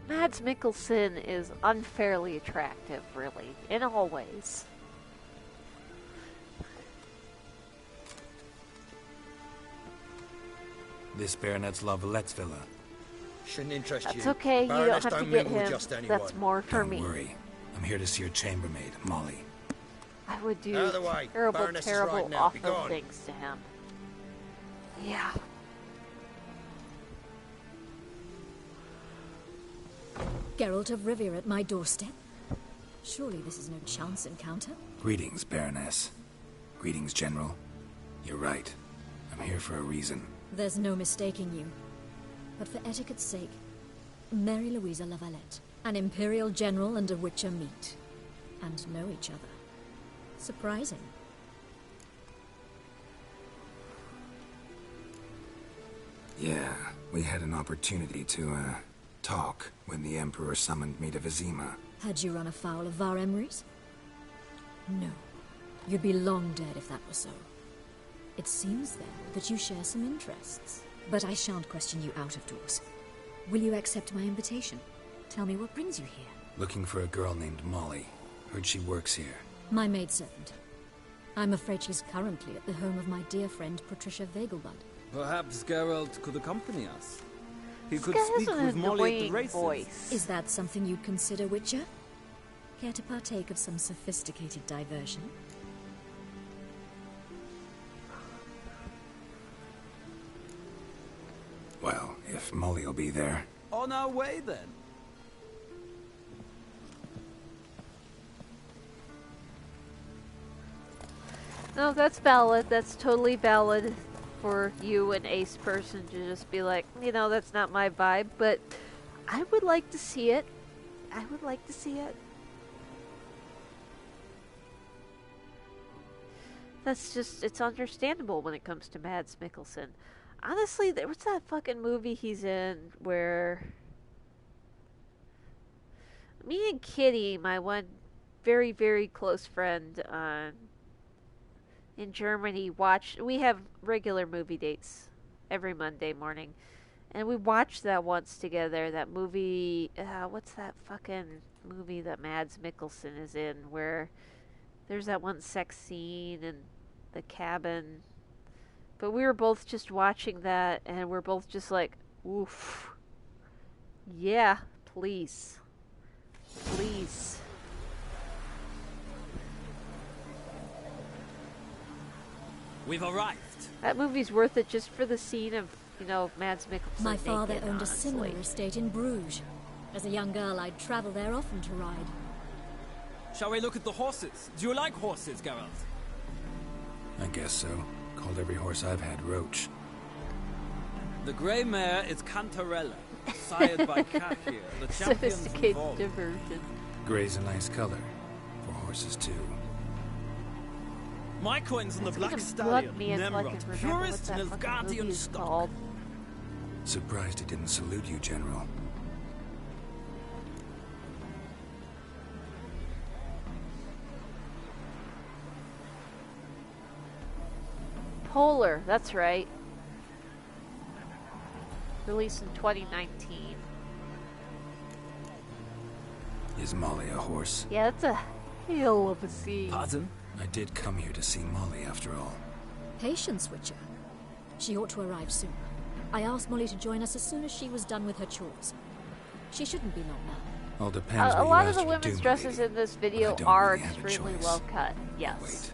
Mads Mikkelsen is unfairly attractive, really, in all ways. This Baronet's La Vallette's villa. Shouldn't interest you. That's okay, you don't have to get him. That's more for me. Don't worry. I'm here to see your chambermaid, Molly. I would do Out of the way. terrible, Baroness is terrible, right now. Be awful gone. things to him. Yeah. Geralt of Rivia at my doorstep? Surely this is no chance encounter? Greetings, Baroness. Greetings, General. You're right. I'm here for a reason. There's no mistaking you. But for etiquette's sake, Mary Louisa La Valette, an Imperial General and a Witcher meet. And know each other. Surprising. Yeah, we had an opportunity to, talk when the Emperor summoned me to Vizima. Had you run afoul of Var Emrys? No. You'd be long dead if that were so. It seems, then, that you share some interests. But I shan't question you out of doors. Will you accept my invitation? Tell me what brings you here. Looking for a girl named Molly. Heard she works here. My maidservant. I'm afraid she's currently at the home of my dear friend Patricia Vegelbud. Perhaps Geralt could accompany us. He This could guy speak has an with Molly at the annoying races. voice. Is that something you'd consider, Witcher? Care to partake of some sophisticated diversion? Well, if Molly'll be there. On our way, then. No, that's valid. That's totally valid for you, an ace person, to just be like, you know, that's not my vibe, but I would like to see it. I would like to see it. That's just, it's understandable when it comes to Mads Mikkelsen. Honestly, there was that fucking movie he's in where me and Kitty, my one very, very close friend in Germany, we have regular movie dates every Monday morning. And we watched that once together, that movie, what's that fucking movie that Mads Mikkelsen is in, where there's that one sex scene in the cabin. But we were both just watching that, and we're both just like, oof. Yeah, please. Please. We've arrived. That movie's worth it just for the scene of, you know, Mads Mikkelsen. My father naked, owned a honestly. similar estate in Bruges. As a young girl, I'd travel there often to ride. Shall we look at the horses? Do you like horses, Geralt? I guess so. Called every horse I've had Roach. The grey mare is Cantarella, sired by Kafir, the champion's Sophisticated revolt. diversion. Gray's a nice color. For horses, too. My coin's on the It's Black gonna Stallion, bug me until I can Nemrod, remember what purest that fucking movie Nilfgaardian is stock. called. Surprised he didn't salute you, General. Polar, that's right. Released in 2019. Is Molly a horse? Yeah, that's a hell of a scene. Pardon? I did come here to see Molly, after all. Patience, Witcher. She ought to arrive soon. I asked Molly to join us as soon as she was done with her chores. She shouldn't be long now. All depends A what you lot of asked the her to women's do, dresses milady. in this I video don't are really have a extremely choice. well cut. Yes.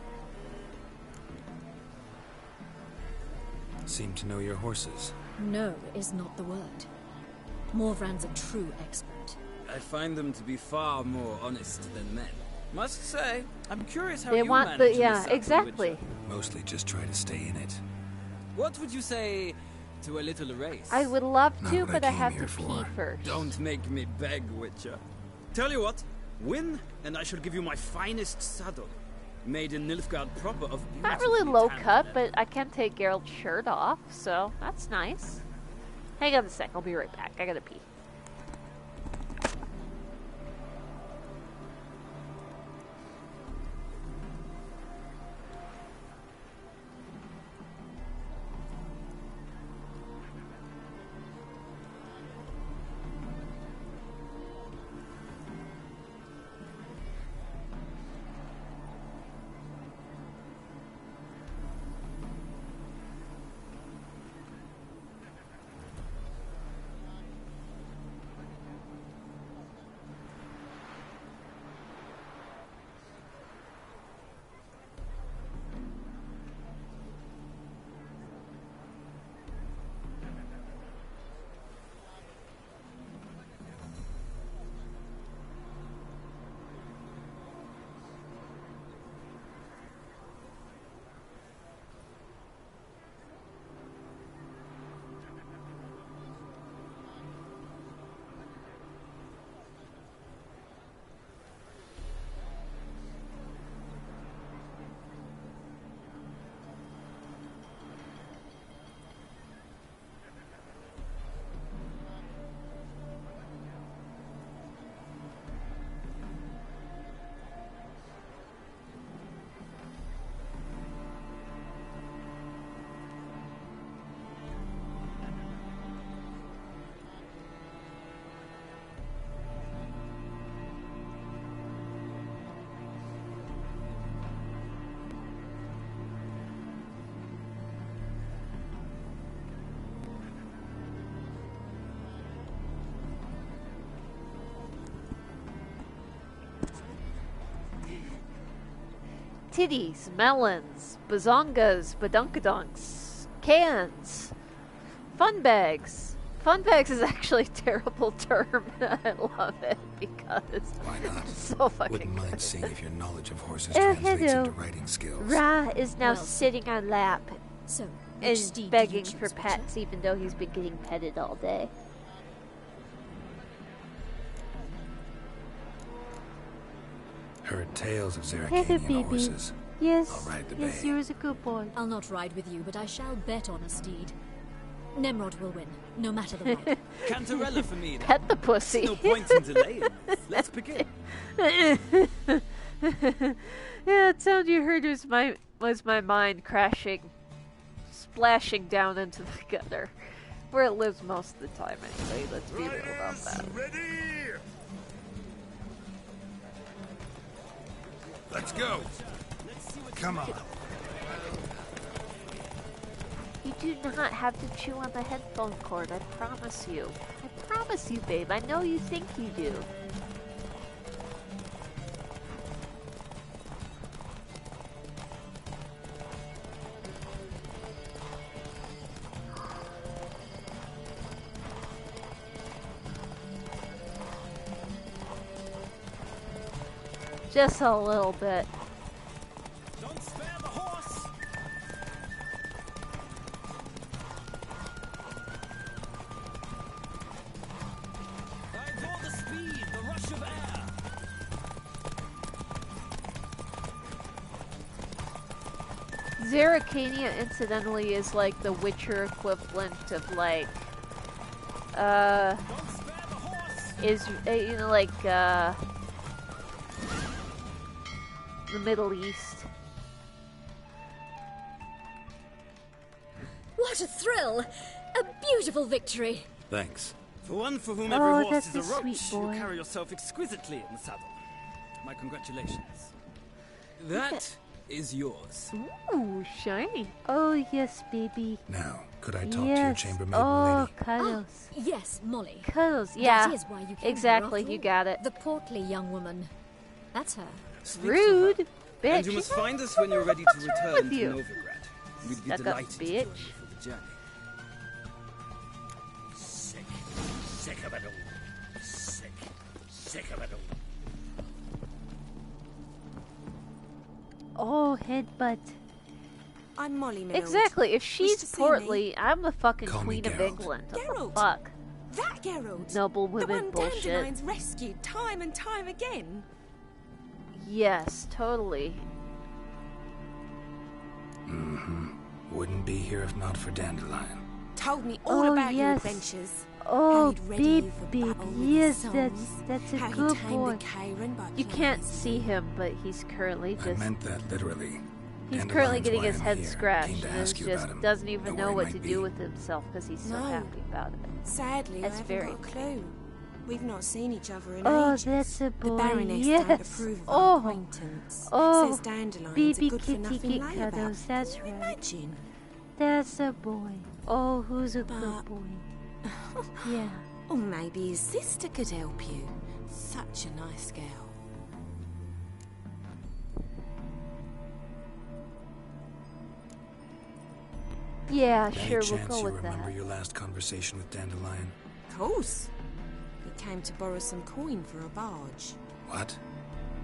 Seem to know your horses. No is not the word. Morvran's a true expert. I find them to be far more honest than men. Must say, I'm curious how They you want manage the in yeah, Saddle exactly. Witcher. Mostly just try to stay in it. What would you say to a little race? I would love Not to, what I but I came have here to for. pee first. Don't make me beg, Witcher. Tell you what, win, and I shall give you my finest saddle. Made in Nilfgaard proper of Not really low tanned cut, leather. but I can take Geralt's shirt off, so that's nice. Hang on a sec, I'll be right back. I gotta pee. Titties, melons, bazongas, badunkadunks, cans, fun bags. Fun bags is actually a terrible term. I love it because it's so fucking Wouldn't mind good. seeing if your knowledge of horses Oh, translates hello. into writing skills. Ra is now Well, sitting on lap So, and which steed did you begging choose, for Witcher? pets, even though he's been getting petted all day. Heard tales of Hello, Zeracanian baby. horses. Yes, I'll ride the yes, bay. you're a good boy. I'll not ride with you, but I shall bet on a steed. Nemrod will win, no matter the ride. Cantarella for me, then. Pet the pussy. No point in delaying. Let's begin. Yeah, the sound you heard was my mind crashing, splashing down into the gutter, where it lives most of the time anyway. Let's be real about that. Ready? Let's go. Come on. You do not have to chew on the headphone cord, I promise you. I promise you, babe. I know you think you do. Just a little bit. Don't spare the horse. Zeracania, incidentally, is like the Witcher equivalent of like, you know, like, the Middle East. What a thrill! A beautiful victory! Thanks. For one for whom every horse that's is a a roach, sweet boy. you carry yourself exquisitely in the saddle. My congratulations. That is yours. Ooh, shiny. Oh, yes, baby. Now, could I talk Yes. to your chambermaid, Oh, lady? cuddles. Yes, Molly. Cuddles, yeah. That is why you came Exactly, here, you after all. got it. The portly young woman. That's her. Speak to Rude. her. Bitch. And you must find us when you're ready to return to you? Novigrad. We'd be Stuck up delighted to join you bitch. for the journey. Sick of it all. Sick of it all. Oh, headbutt. I'm Molly, my lord. Exactly. If Wish she's to see portly, I'm the fucking Call me Queen of Geralt. England. What the Geralt. fuck? That Geralt. Noble The women one bullshit. Dandelion's rescued time and time again. Yes, totally. Mm-hmm. Wouldn't be here if not for Dandelion. Told me all about your yes. adventures. Oh, how he'd ready you for babe. battle with Yes, his that's songs, a how he good tamed boy. the Kairan by You playing can't his see him, but he's currently I just meant that literally. he's Dandelion's currently getting why his I'm head here. scratched Came to and ask you just about him. doesn't even Know know where he what might to be. do with himself because he's so No. happy about it. Sadly, That's I haven't very got a clue. We've not seen each other in Oh, ages. that's a The boy. Baroness Yes. don't approve of Oh. our acquaintance. Oh, Says Dandelion's baby a good for kitty nothing get layabout. cuddles. That's Can you right. imagine? That's a boy. Oh, who's a good But- boy? Yeah. Or maybe his sister could help you. Such a nice girl. Yeah, Any sure, we'll chance go you with remember that. your last conversation with Dandelion? Of course. He came to borrow some coin for a barge. What?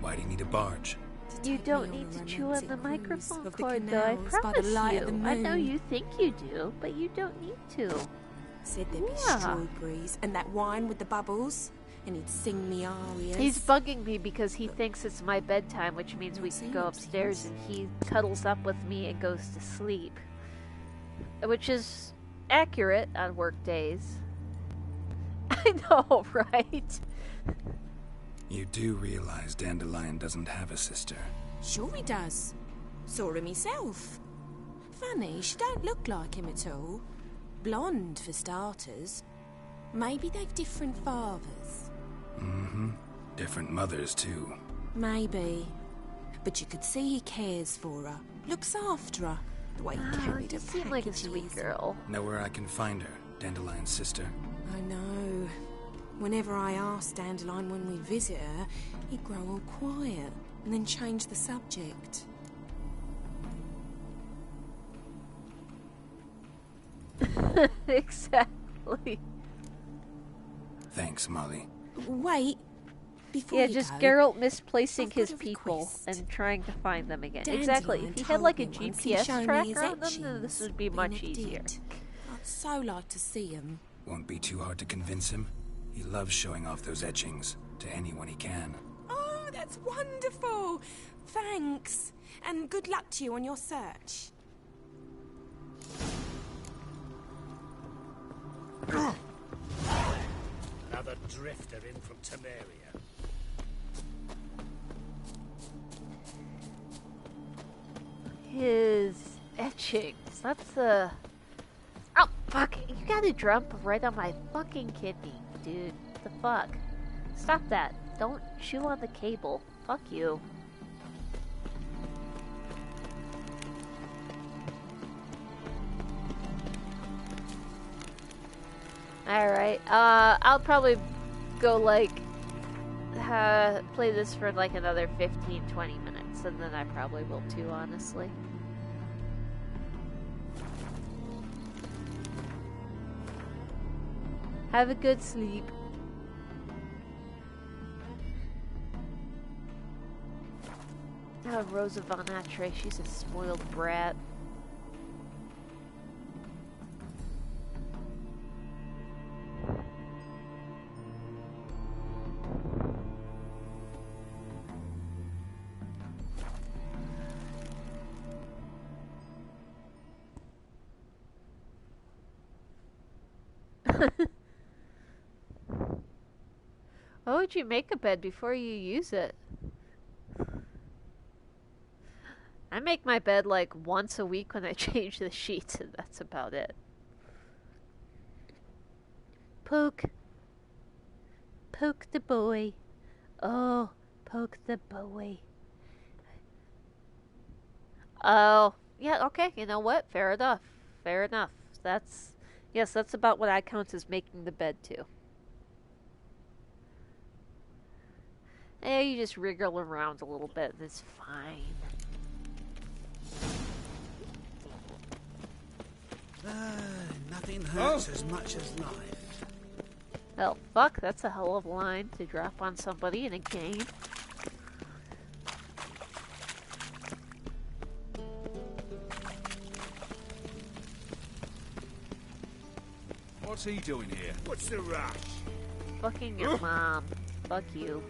Why do you need a barge? You Take don't me need on a to chew on the romantic microphone cruise of the cord, though. I canals by the promise light of you. the I know moon. you think you do, but you don't need to. Said there'd be Yeah. strawberries and that wine with the bubbles, and he'd sing me arias. He's bugging me because he thinks it's my bedtime, which means we can go upstairs and he cuddles up with me and goes to sleep. Which is accurate on work days. I know, right? You do realize Dandelion doesn't have a sister. Sure he does. Saw him myself. Funny, she don't look like him at all. Blonde, for starters. Maybe they've different fathers. Mm-hmm. Different mothers, too. Maybe. But you could see he cares for her. Looks after her. The way he carried her You seem like a packages. sweet girl. Know where I can find her, Dandelion's sister. I know. Whenever I asked Dandelion when we'd visit her, he'd grow all quiet and then change the subject. Exactly. Thanks, Molly. Wait. Before Yeah, you just go, Geralt misplacing I've got his a people request. and trying to find them again. Dandelion Exactly. If he had told like a me once he'd GPS show me tracker his on them, then this etchings, would be but he much never easier. did. I'd so like to see him. Won't be too hard to convince him. He loves showing off those etchings to anyone he can. Oh, that's wonderful. Thanks. And good luck to you on your search. Another drifter in from Temeria. His etchings. That's a. Oh, fuck. You gotta jump right on my fucking kidney, dude. The fuck? Stop that. Don't chew on the cable. Fuck you. Alright, I'll probably go, like, play this for, like, another 15-20 minutes, and then I probably will too, honestly. Have a good sleep. Oh, Rosa von Atre, she's a spoiled brat. would you make a bed before you use it? I make my bed like once a week when I change the sheets, and that's about it. Poke. Poke the boy. Oh, poke the boy. Oh, yeah, okay, you know what? Fair enough. Fair enough. Yes, that's about what I count as making the bed, too. You just wriggle around a little bit, and it's fine. Nothing hurts as much as life. Well, fuck, that's a hell of a line to drop on somebody in a game. What's he doing here? What's the rush? Fucking your mom. Fuck you.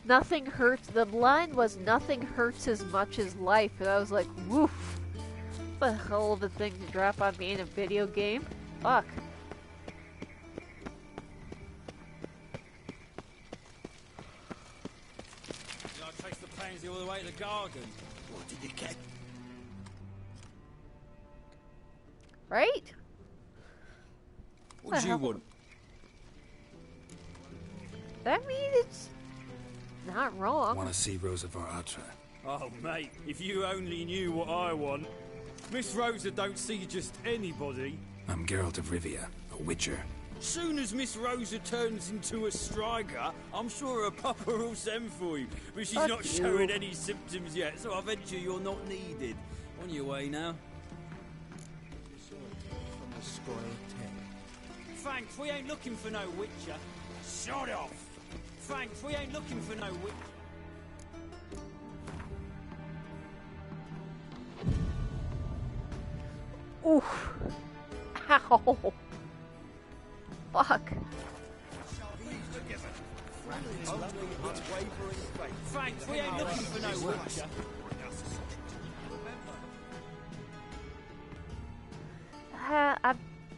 Nothing hurts. The line was nothing hurts as much as life, and I was like, woof. What the hell of a thing to drop on me in a video game? Fuck. I traced the pansy all the way to the garden. What did you get? Right? What do you want? I mean, it's not wrong. Want to see Rosa Atra? Oh, mate, if you only knew what I want. Miss Rosa don't see just anybody. I'm Geralt of Rivia, a witcher. Soon as Miss Rosa turns into a striker, I'm sure her papa will send for you. But she's not showing any symptoms yet, so I venture you're not needed. On your way now. From the Squire 10. Thanks, we ain't looking for no witcher. Shut off! Thanks, we ain't looking for no witcher. Oof. Ow. Fuck. Thanks, we ain't looking for no witcher.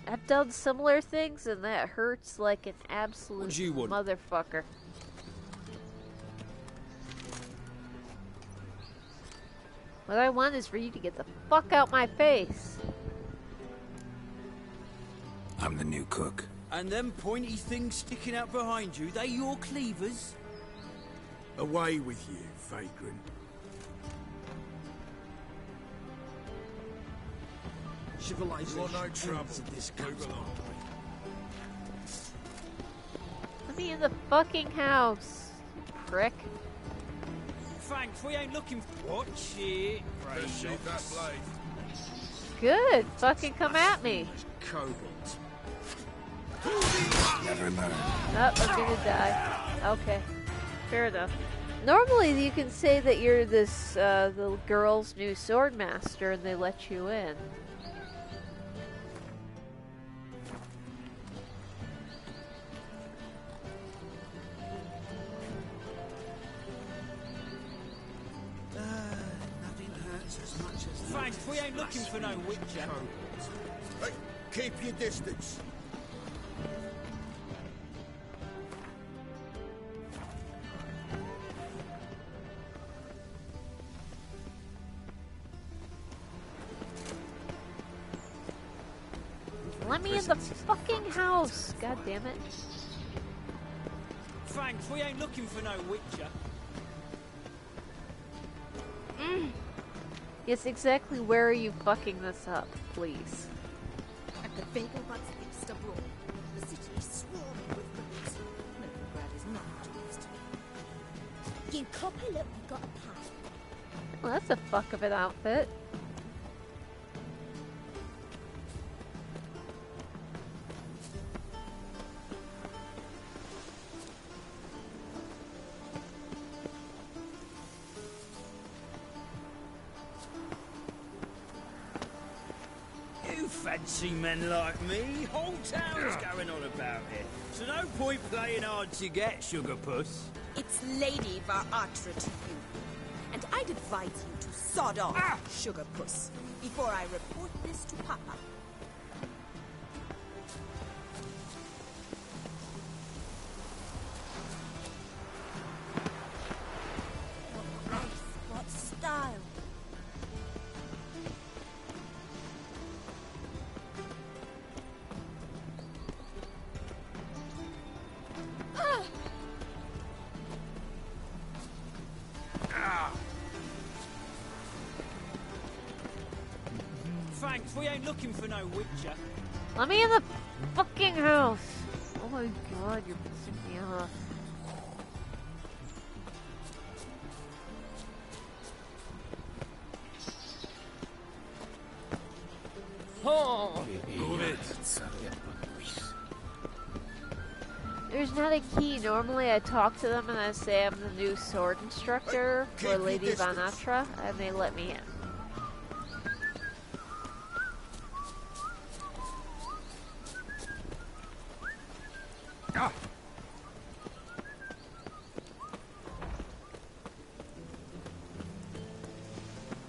I've done similar things, and that hurts like an absolute What do you want? motherfucker. What I want is for you to get the fuck out my face. I'm the new cook. And them pointy things sticking out behind you, they your cleavers? Away with you, vagrant. Civilization. You're no trouble. This Move along. Let me in the fucking house, you prick. Thanks, we ain't looking for... Watch it. Let's shoot that blade. Good. Fucking come at me. Cobalt. Never learn. Oh, I'm gonna die. Okay. Fair enough. Normally you can say that you're this, the girl's new sword master and they let you in. Nothing hurts as much as Thanks, we ain't looking for no witcher. Hey, keep your distance. Let me in the fucking house. God damn it. Thanks, we ain't looking for no witcher. Yes, exactly where are you fucking this up, please? At the Finkelbut's east abroad, the city is swarming with police. Novigrad is not used. You copper, look, we've got a pass. Well, that's a fuck of an outfit. You fancy men like me? Whole town's going on about it. So no point playing hard to get, sugar puss. It's Lady Varatra to you. And I'd advise you to sod off, sugar puss. before I report this to Papa. What grace, what style. Thanks, we ain't looking for no witcher. Let me in the fucking house. Oh my god, you're pissing me off. Oh, Move it. There's not a key. Normally I talk to them and I say I'm the new sword instructor for Lady Von Atra, and they let me in.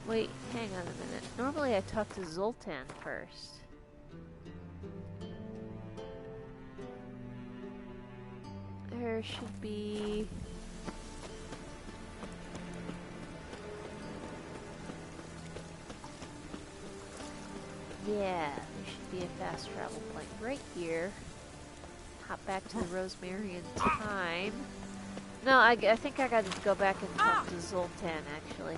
Wait, hang on a minute. Normally I talk to Zoltan first. There should be... Yeah, there should be a fast travel point right here. Hop back to the Rosemary in time. No, I think I gotta go back and talk to Zoltan, actually.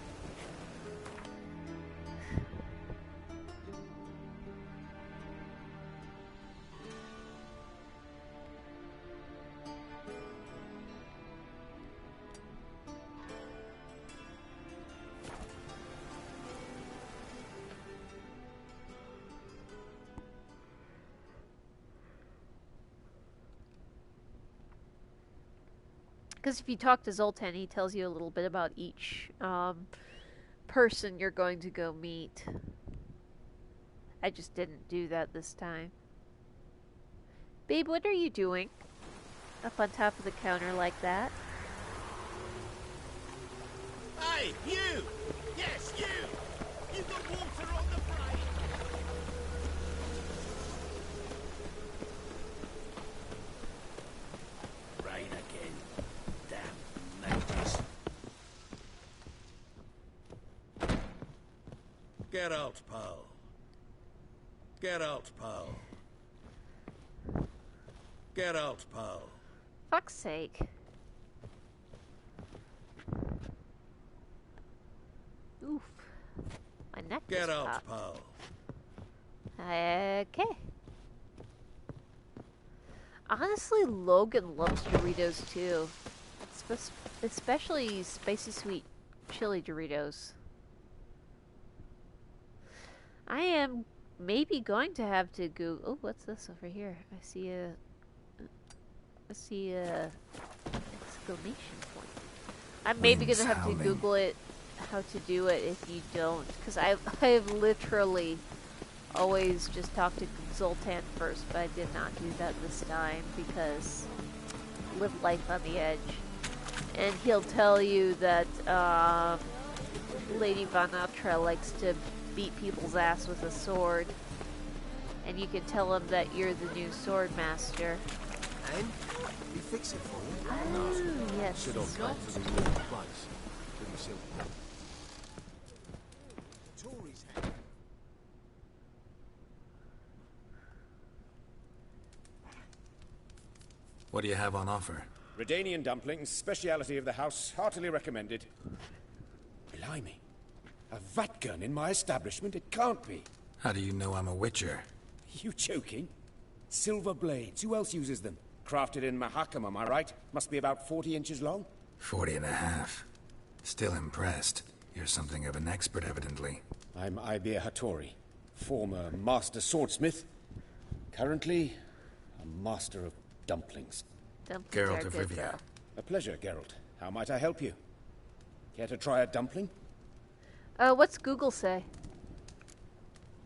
Because if you talk to Zoltan, he tells you a little bit about each person you're going to go meet. I just didn't do that this time. Babe, what are you doing? Up on top of the counter like that? Hey, you! Yes, you! You got water on the brain! Rain again. Damn mages. Get out, pal. Get out, pal. Get out, pal. Fuck's sake. Oof. My neck Get just out, popped. pal. Okay. Honestly, Logan loves Doritos too. Especially spicy sweet chili Doritos. I am maybe going to have to Google. Oh, what's this over here? I see a exclamation point. I'm maybe Winds gonna have howling. to Google it, how to do it if you don't, because I've literally always just talked to Zoltan first, but I did not do that this time because live life on the edge, and he'll tell you that Lady Von Atra likes to beat people's ass with a sword, and you can tell him that you're the new sword master. And we fix it for you. Oh, yes. Should have back to the usual place. Pretty simple. Tories have. What do you have on offer? Redanian dumplings, speciality of the house, heartily recommended. Blimey. A vatgun in my establishment? It can't be. How do you know I'm a witcher? You joking? Silver blades. Who else uses them? Crafted in Mahakam, am I right? Must be about 40 inches long? 40 and a half. Still impressed. You're something of an expert, evidently. I'm Ibir Hattori, former master swordsmith. Currently, a master of dumplings. Dumplings Geralt are of good, Rivia. though. A pleasure, Geralt. How might I help you? Care to try a dumpling? What's Google say?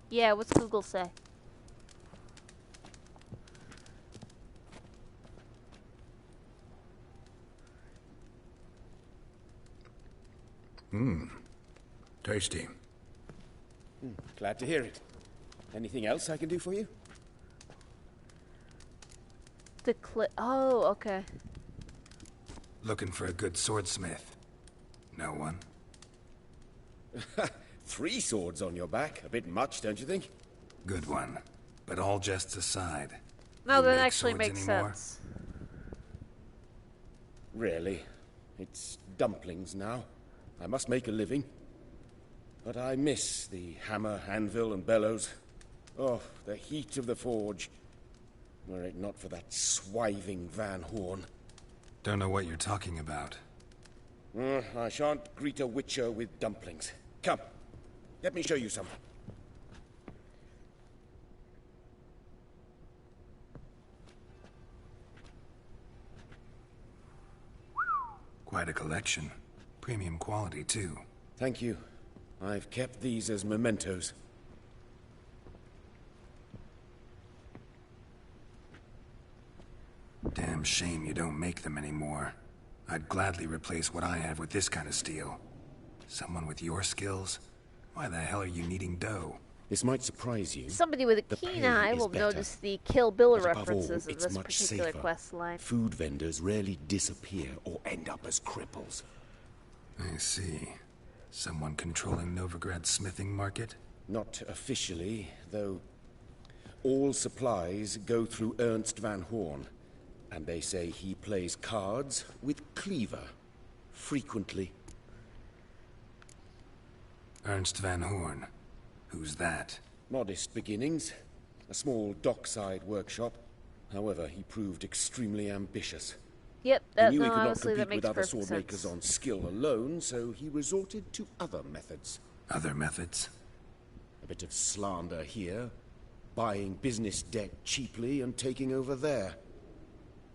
Yeah, what's Google say? Tasty. Glad to hear it. Anything else I can do for you? Oh, okay. Looking for a good swordsmith. No one? 3 swords on your back. A bit much, don't you think? Good one. But all jests aside. No, you that make actually swords makes anymore? sense. Really? It's dumplings now. I must make a living. But I miss the hammer, anvil, and bellows. Oh, the heat of the forge. Were it not for that swiving Van Horn. Don't know what you're talking about. I shan't greet a witcher with dumplings. Come, let me show you something. Quite a collection. Premium quality, too. Thank you. I've kept these as mementos. Damn shame you don't make them anymore. I'd gladly replace what I have with this kind of steel. Someone with your skills? Why the hell are you needing dough? This might surprise you. Somebody with a The keen pay eye is will better. notice the Kill Bill But above all, references in it's this much particular safer. quest line. Food vendors rarely disappear or end up as cripples. I see. Someone controlling Novigrad's smithing market? Not officially, though all supplies go through Ernst Van Horn. And they say he plays cards with Cleaver. Frequently. Ernst Van Horn. Who's that? Modest beginnings. A small dockside workshop. However, he proved extremely ambitious. Yep, He that, knew no, he could not honestly, that compete makes with other perfect sword makers sense. on skill alone, so he resorted to other methods. Other methods? A bit of slander here, buying business debt cheaply and taking over there.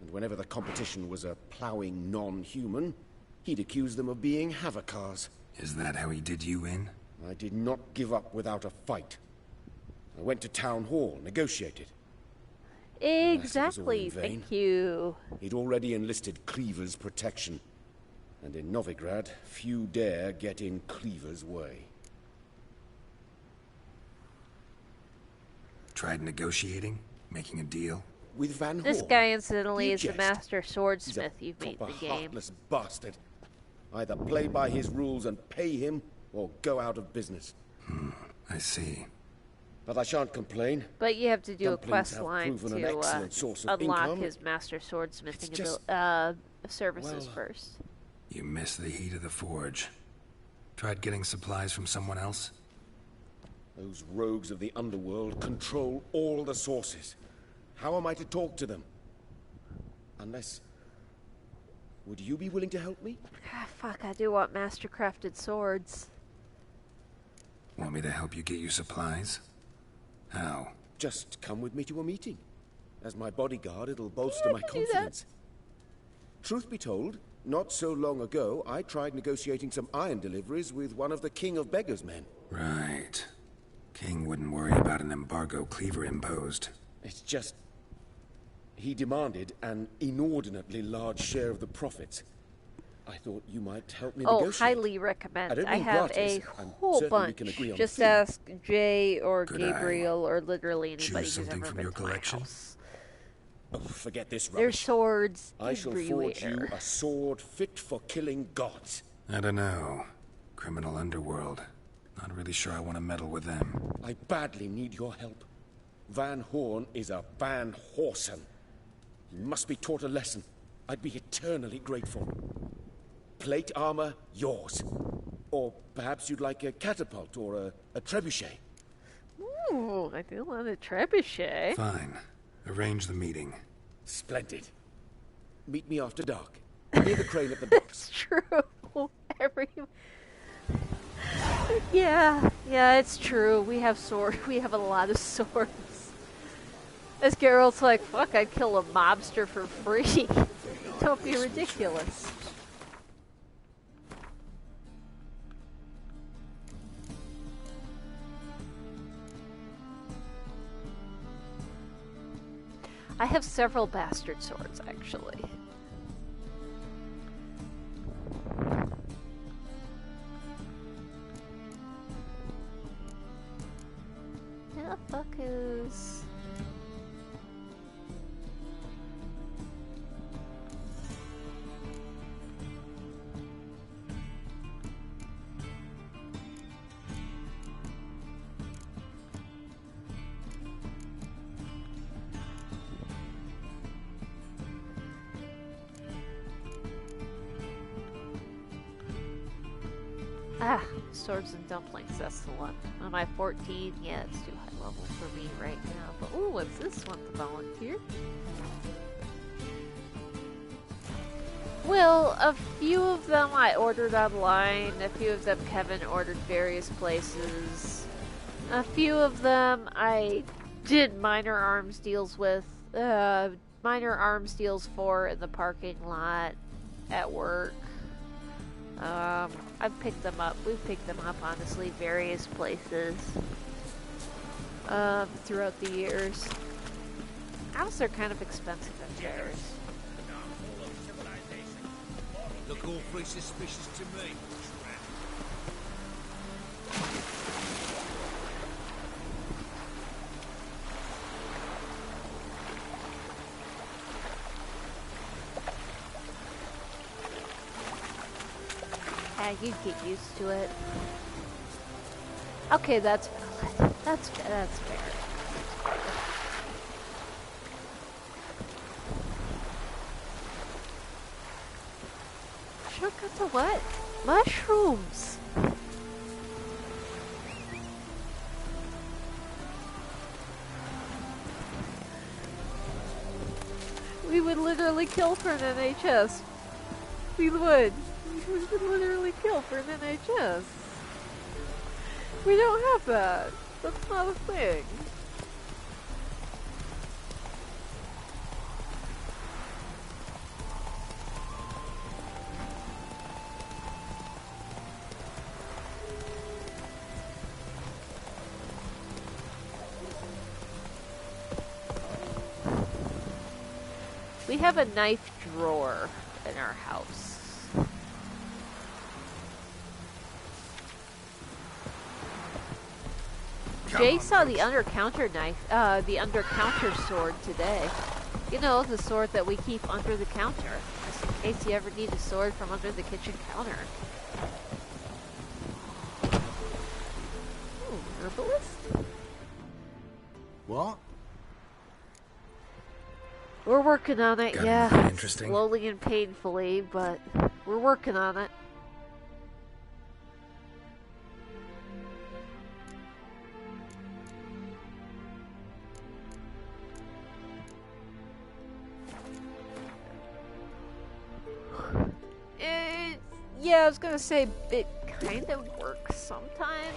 And whenever the competition was a ploughing non-human, he'd accuse them of being Havocars. Is that how he did you in? I did not give up without a fight. I went to town hall, negotiated. Exactly, vain. thank you. He'd already enlisted Cleaver's protection. And in Novigrad, few dare get in Cleaver's way. Tried negotiating? Making a deal? With Van Horn. This guy, incidentally, You is the jest. master He's swordsmith a you've made in proper the game. heartless bastard. Either play by his rules and pay him, or go out of business. I see. But I shan't complain. But you have to do a Dumplings quest have line proven an to excellent source of unlock income. his master swordsmithing It's just- services well, first. You miss the heat of the forge. Tried getting supplies from someone else? Those rogues of the underworld control all the sources. How am I to talk to them? Unless... Would you be willing to help me? Ah, fuck, I do want master-crafted swords. Want me to help you get you supplies? How? Just come with me to a meeting. As my bodyguard, it'll bolster my I can do that. confidence. Truth be told, not so long ago, I tried negotiating some iron deliveries with one of the King of Beggars' men. Right. King wouldn't worry about an embargo Cleaver imposed. It's just... He demanded an inordinately large share of the profits. I thought you might help me Oh, negotiate. highly recommend. I don't I mean have gratis. a I'm whole certain we bunch. can agree on Just fee. ask Jay or Could I Gabriel or literally anybody choose who's something ever from been your to my collection? house. Oh, forget this There's rubbish. swords I shall everywhere. forge you a sword fit for killing gods. I don't know. Criminal underworld. Not really sure I want to meddle with them. I badly need your help. Van Horn is a Van Horsen. He must be taught a lesson. I'd be eternally grateful. Plate armor, yours. Or perhaps you'd like a catapult or a trebuchet. Ooh, I do want a trebuchet. Fine. Arrange the meeting. Splendid. Meet me after dark. Near the crane at the docks. It's true. Yeah, it's true. We have We have a lot of swords. As Geralt's like, fuck, I'd kill a mobster for free. Don't be ridiculous. I have several bastard swords, actually. Ah, swords and dumplings, that's the one. Am I 14? Yeah, it's too high level for me right now. But ooh, what's this one to volunteer? Well, a few of them I ordered online, a few of them Kevin ordered various places. A few of them I did minor arms deals with, minor arms deals for in the parking lot at work. I've picked them up. We've picked them up, honestly, various places throughout the years. House are kind of expensive at fairs. Look awfully suspicious to me. You'd get used to it. Okay, that's valid. That's fair. Shortcut to what? Mushrooms! We would literally kill for an NHS. We would. We would literally kill for an NHS. We don't have that. That's not a thing. We have a knife drawer in our house. Jay saw the under-counter knife, the under-counter sword today. You know, the sword that we keep under the counter, just in case you ever need a sword from under the kitchen counter. Ooh, herbalist? What? We're working on it, Got yeah. anything interesting? Slowly and painfully, but we're working on it. Yeah, I was gonna say it kind of works sometimes,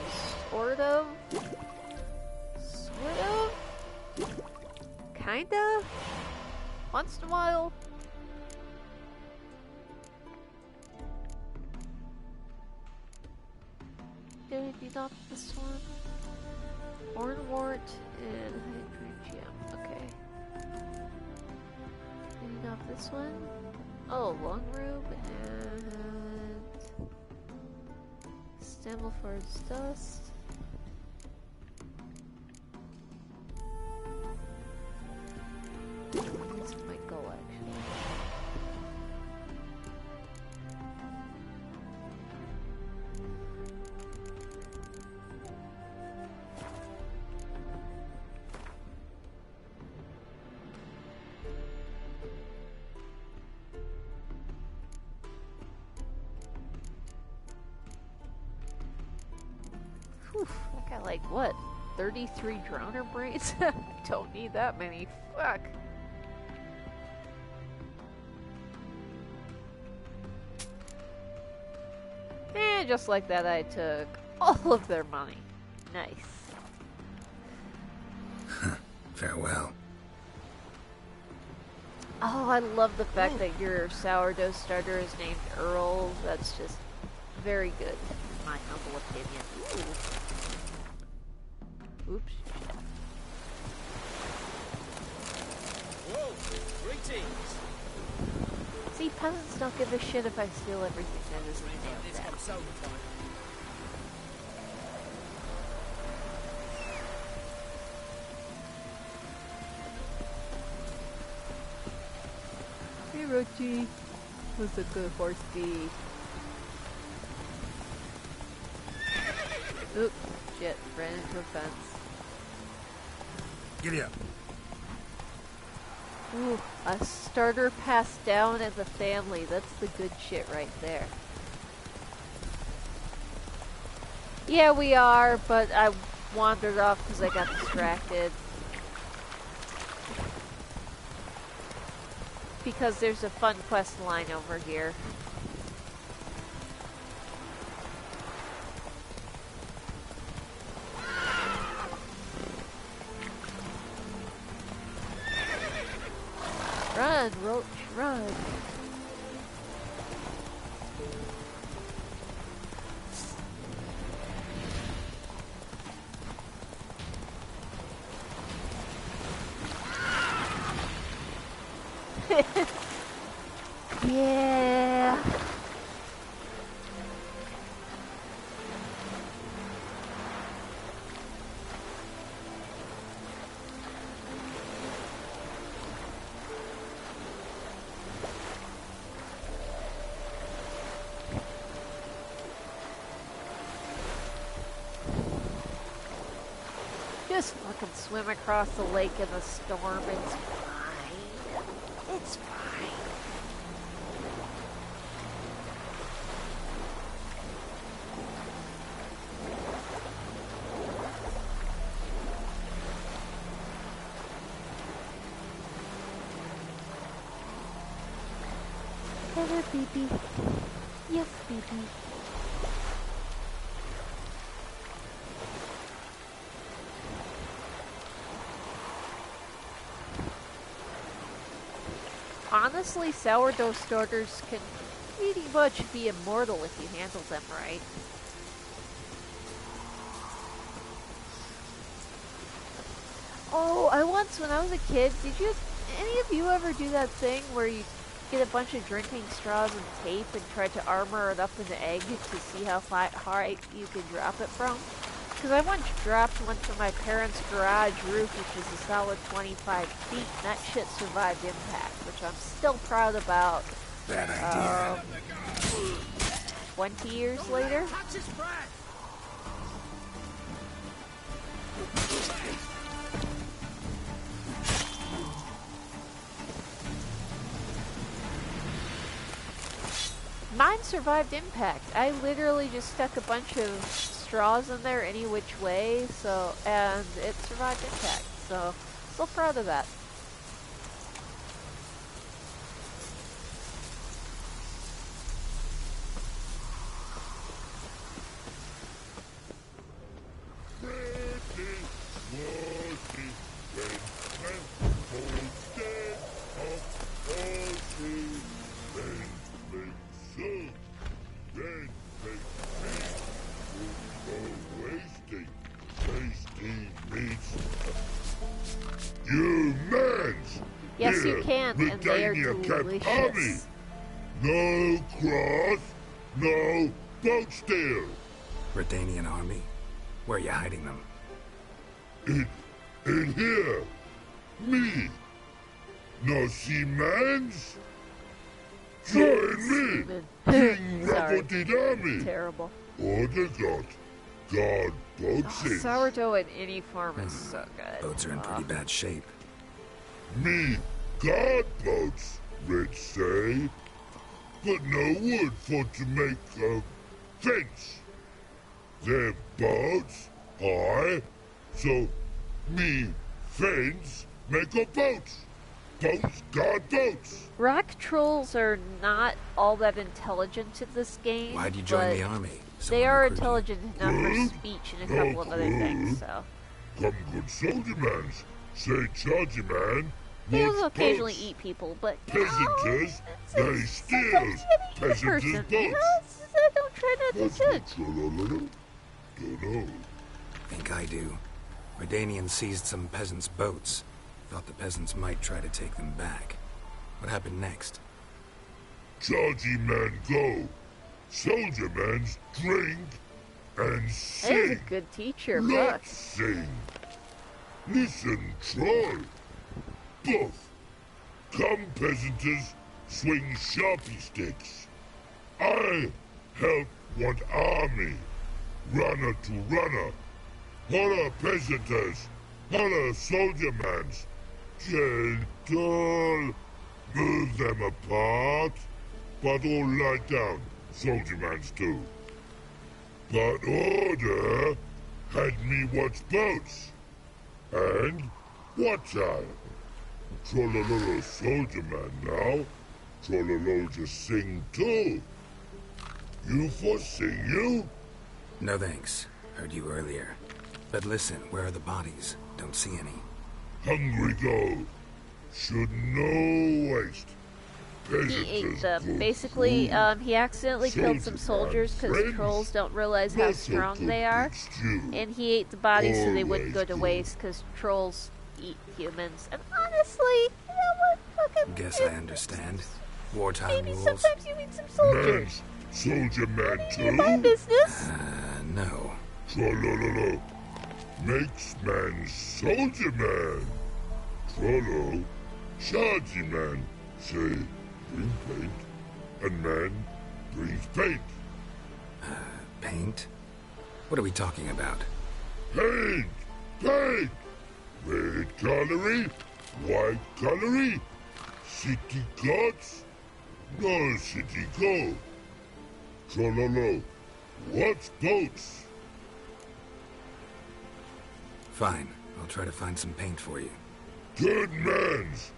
sort of, kinda, once in a while. Do we need off this one? Hornwort and Hydrangeum, okay. We need off this one? Oh, Long Rube and Stammelford's Dust. This might go actually. I got like, what, 33 drowner brains? Don't need that many. Fuck. And just like that, I took all of their money. Nice. Farewell. Oh, I love the fact that your sourdough starter is named Earl. That's just very good, in my humble opinion. Ooh. Oops. Whoa, greetings. See, peasants don't give a shit if I steal everything that isn't nailed down. Hey, Rochi. What's a good horse be? Oop, shit, ran into a fence. Giddy up. Ooh, a starter passed down as a family. That's the good shit right there. Yeah, we are, but I wandered off because I got distracted. Because there's a fun quest line over here. Run, Roach, run. Yeah. Just fucking swim across the lake in the storm. It's fine. It's fine. Hello, baby. Yes, baby. Honestly, sourdough starters can pretty much be immortal if you handle them right. Oh, when I was a kid, any of you ever do that thing where you get a bunch of drinking straws and tape and try to armor it up in the egg to see how high you can drop it from? Because I once dropped one from my parents' garage roof, which is a solid 25 feet, and that shit survived impact, which I'm still proud about. Bad idea. 20 years later? Mine survived impact. I literally just stuck a bunch of straws in there any which way, and it survived impact. So, still proud of that. Yes, you can, and they are delicious. No cross, no boat steer. Redanian army? Where are you hiding them? In here. Me. No seamans? Join me. King Rapported army. Terrible. Order got. God boats in. Sourdough in any form is so good. Boats are in pretty bad shape. Me, guard boats, Red say, but no wood for to make a fence. Their boats high, so me fence make a boat. Boats guard boats. Rock trolls are not all that intelligent in this game. Why'd you join the army? They are intelligent enough for speech and a couple of other things, so. Come good soldier mans, say chargy man. He will occasionally eat people, but peasanters, they steal peasanters' boats. Don't try not to sit. Don't know. Think I do. Redanians seized some peasants' boats. Thought the peasants might try to take them back. What happened next? Chargy man go. Soldier man's drink and sing. That is a good teacher, not sing. Listen, troll. Both. Come, peasanters, swing sharpie sticks. I help one army. Runner to runner. Holla, peasanters. Holla, soldier mans. Gentle. Move them apart. But all lie down. Soldier mans too. But order had me watch boats. And watch out. Trollololo soldier man now. Trollolo just sing too. You for sing you? No thanks. Heard you earlier. But listen, where are the bodies? Don't see any. Hungry go. Should no waste. He ate them. Basically, he accidentally killed some soldiers because trolls don't realize how strong they are. And he ate the bodies so they wouldn't go to waste because trolls eat humans. And honestly, you know what? Fucking guess I understand. Wartime maybe rules. sometimes you eat some soldiers. Soldier man too? My business. No. Trollololo. Makes man soldier man. Trollo. Chargy man. Say, bring paint. And man brings paint. Paint? What are we talking about? Paint! Paint! Red colory, white colory, city gods, no city go. Trollolo, what's boats? Fine. I'll try to find some paint for you. Good mans.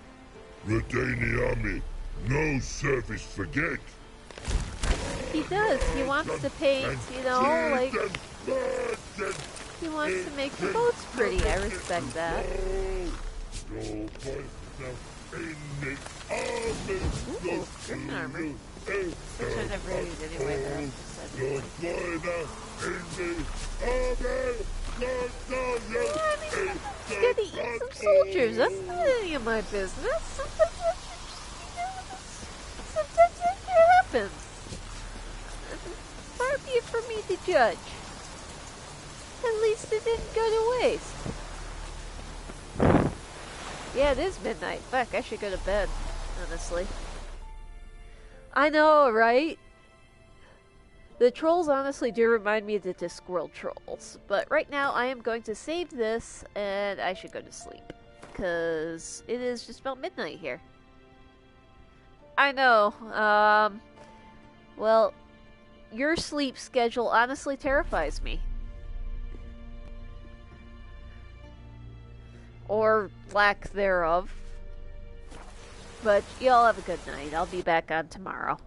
Redani army, no service forget. He does. He wants to paint, you know, like... He wants to make the boats pretty. I respect that. Ooh, good armor. Which I never used anyway, he's gonna eat some soldiers. That's not any of my business. Sometimes that happens. Far be it for me to judge. At least it didn't go to waste. Yeah, it is midnight. Fuck, I should go to bed, honestly. I know, right? The trolls honestly do remind me of the Discworld trolls. But right now, I am going to save this, and I should go to sleep. Because it is just about midnight here. I know, well, your sleep schedule honestly terrifies me. Or lack thereof. But y'all have a good night. I'll be back on tomorrow.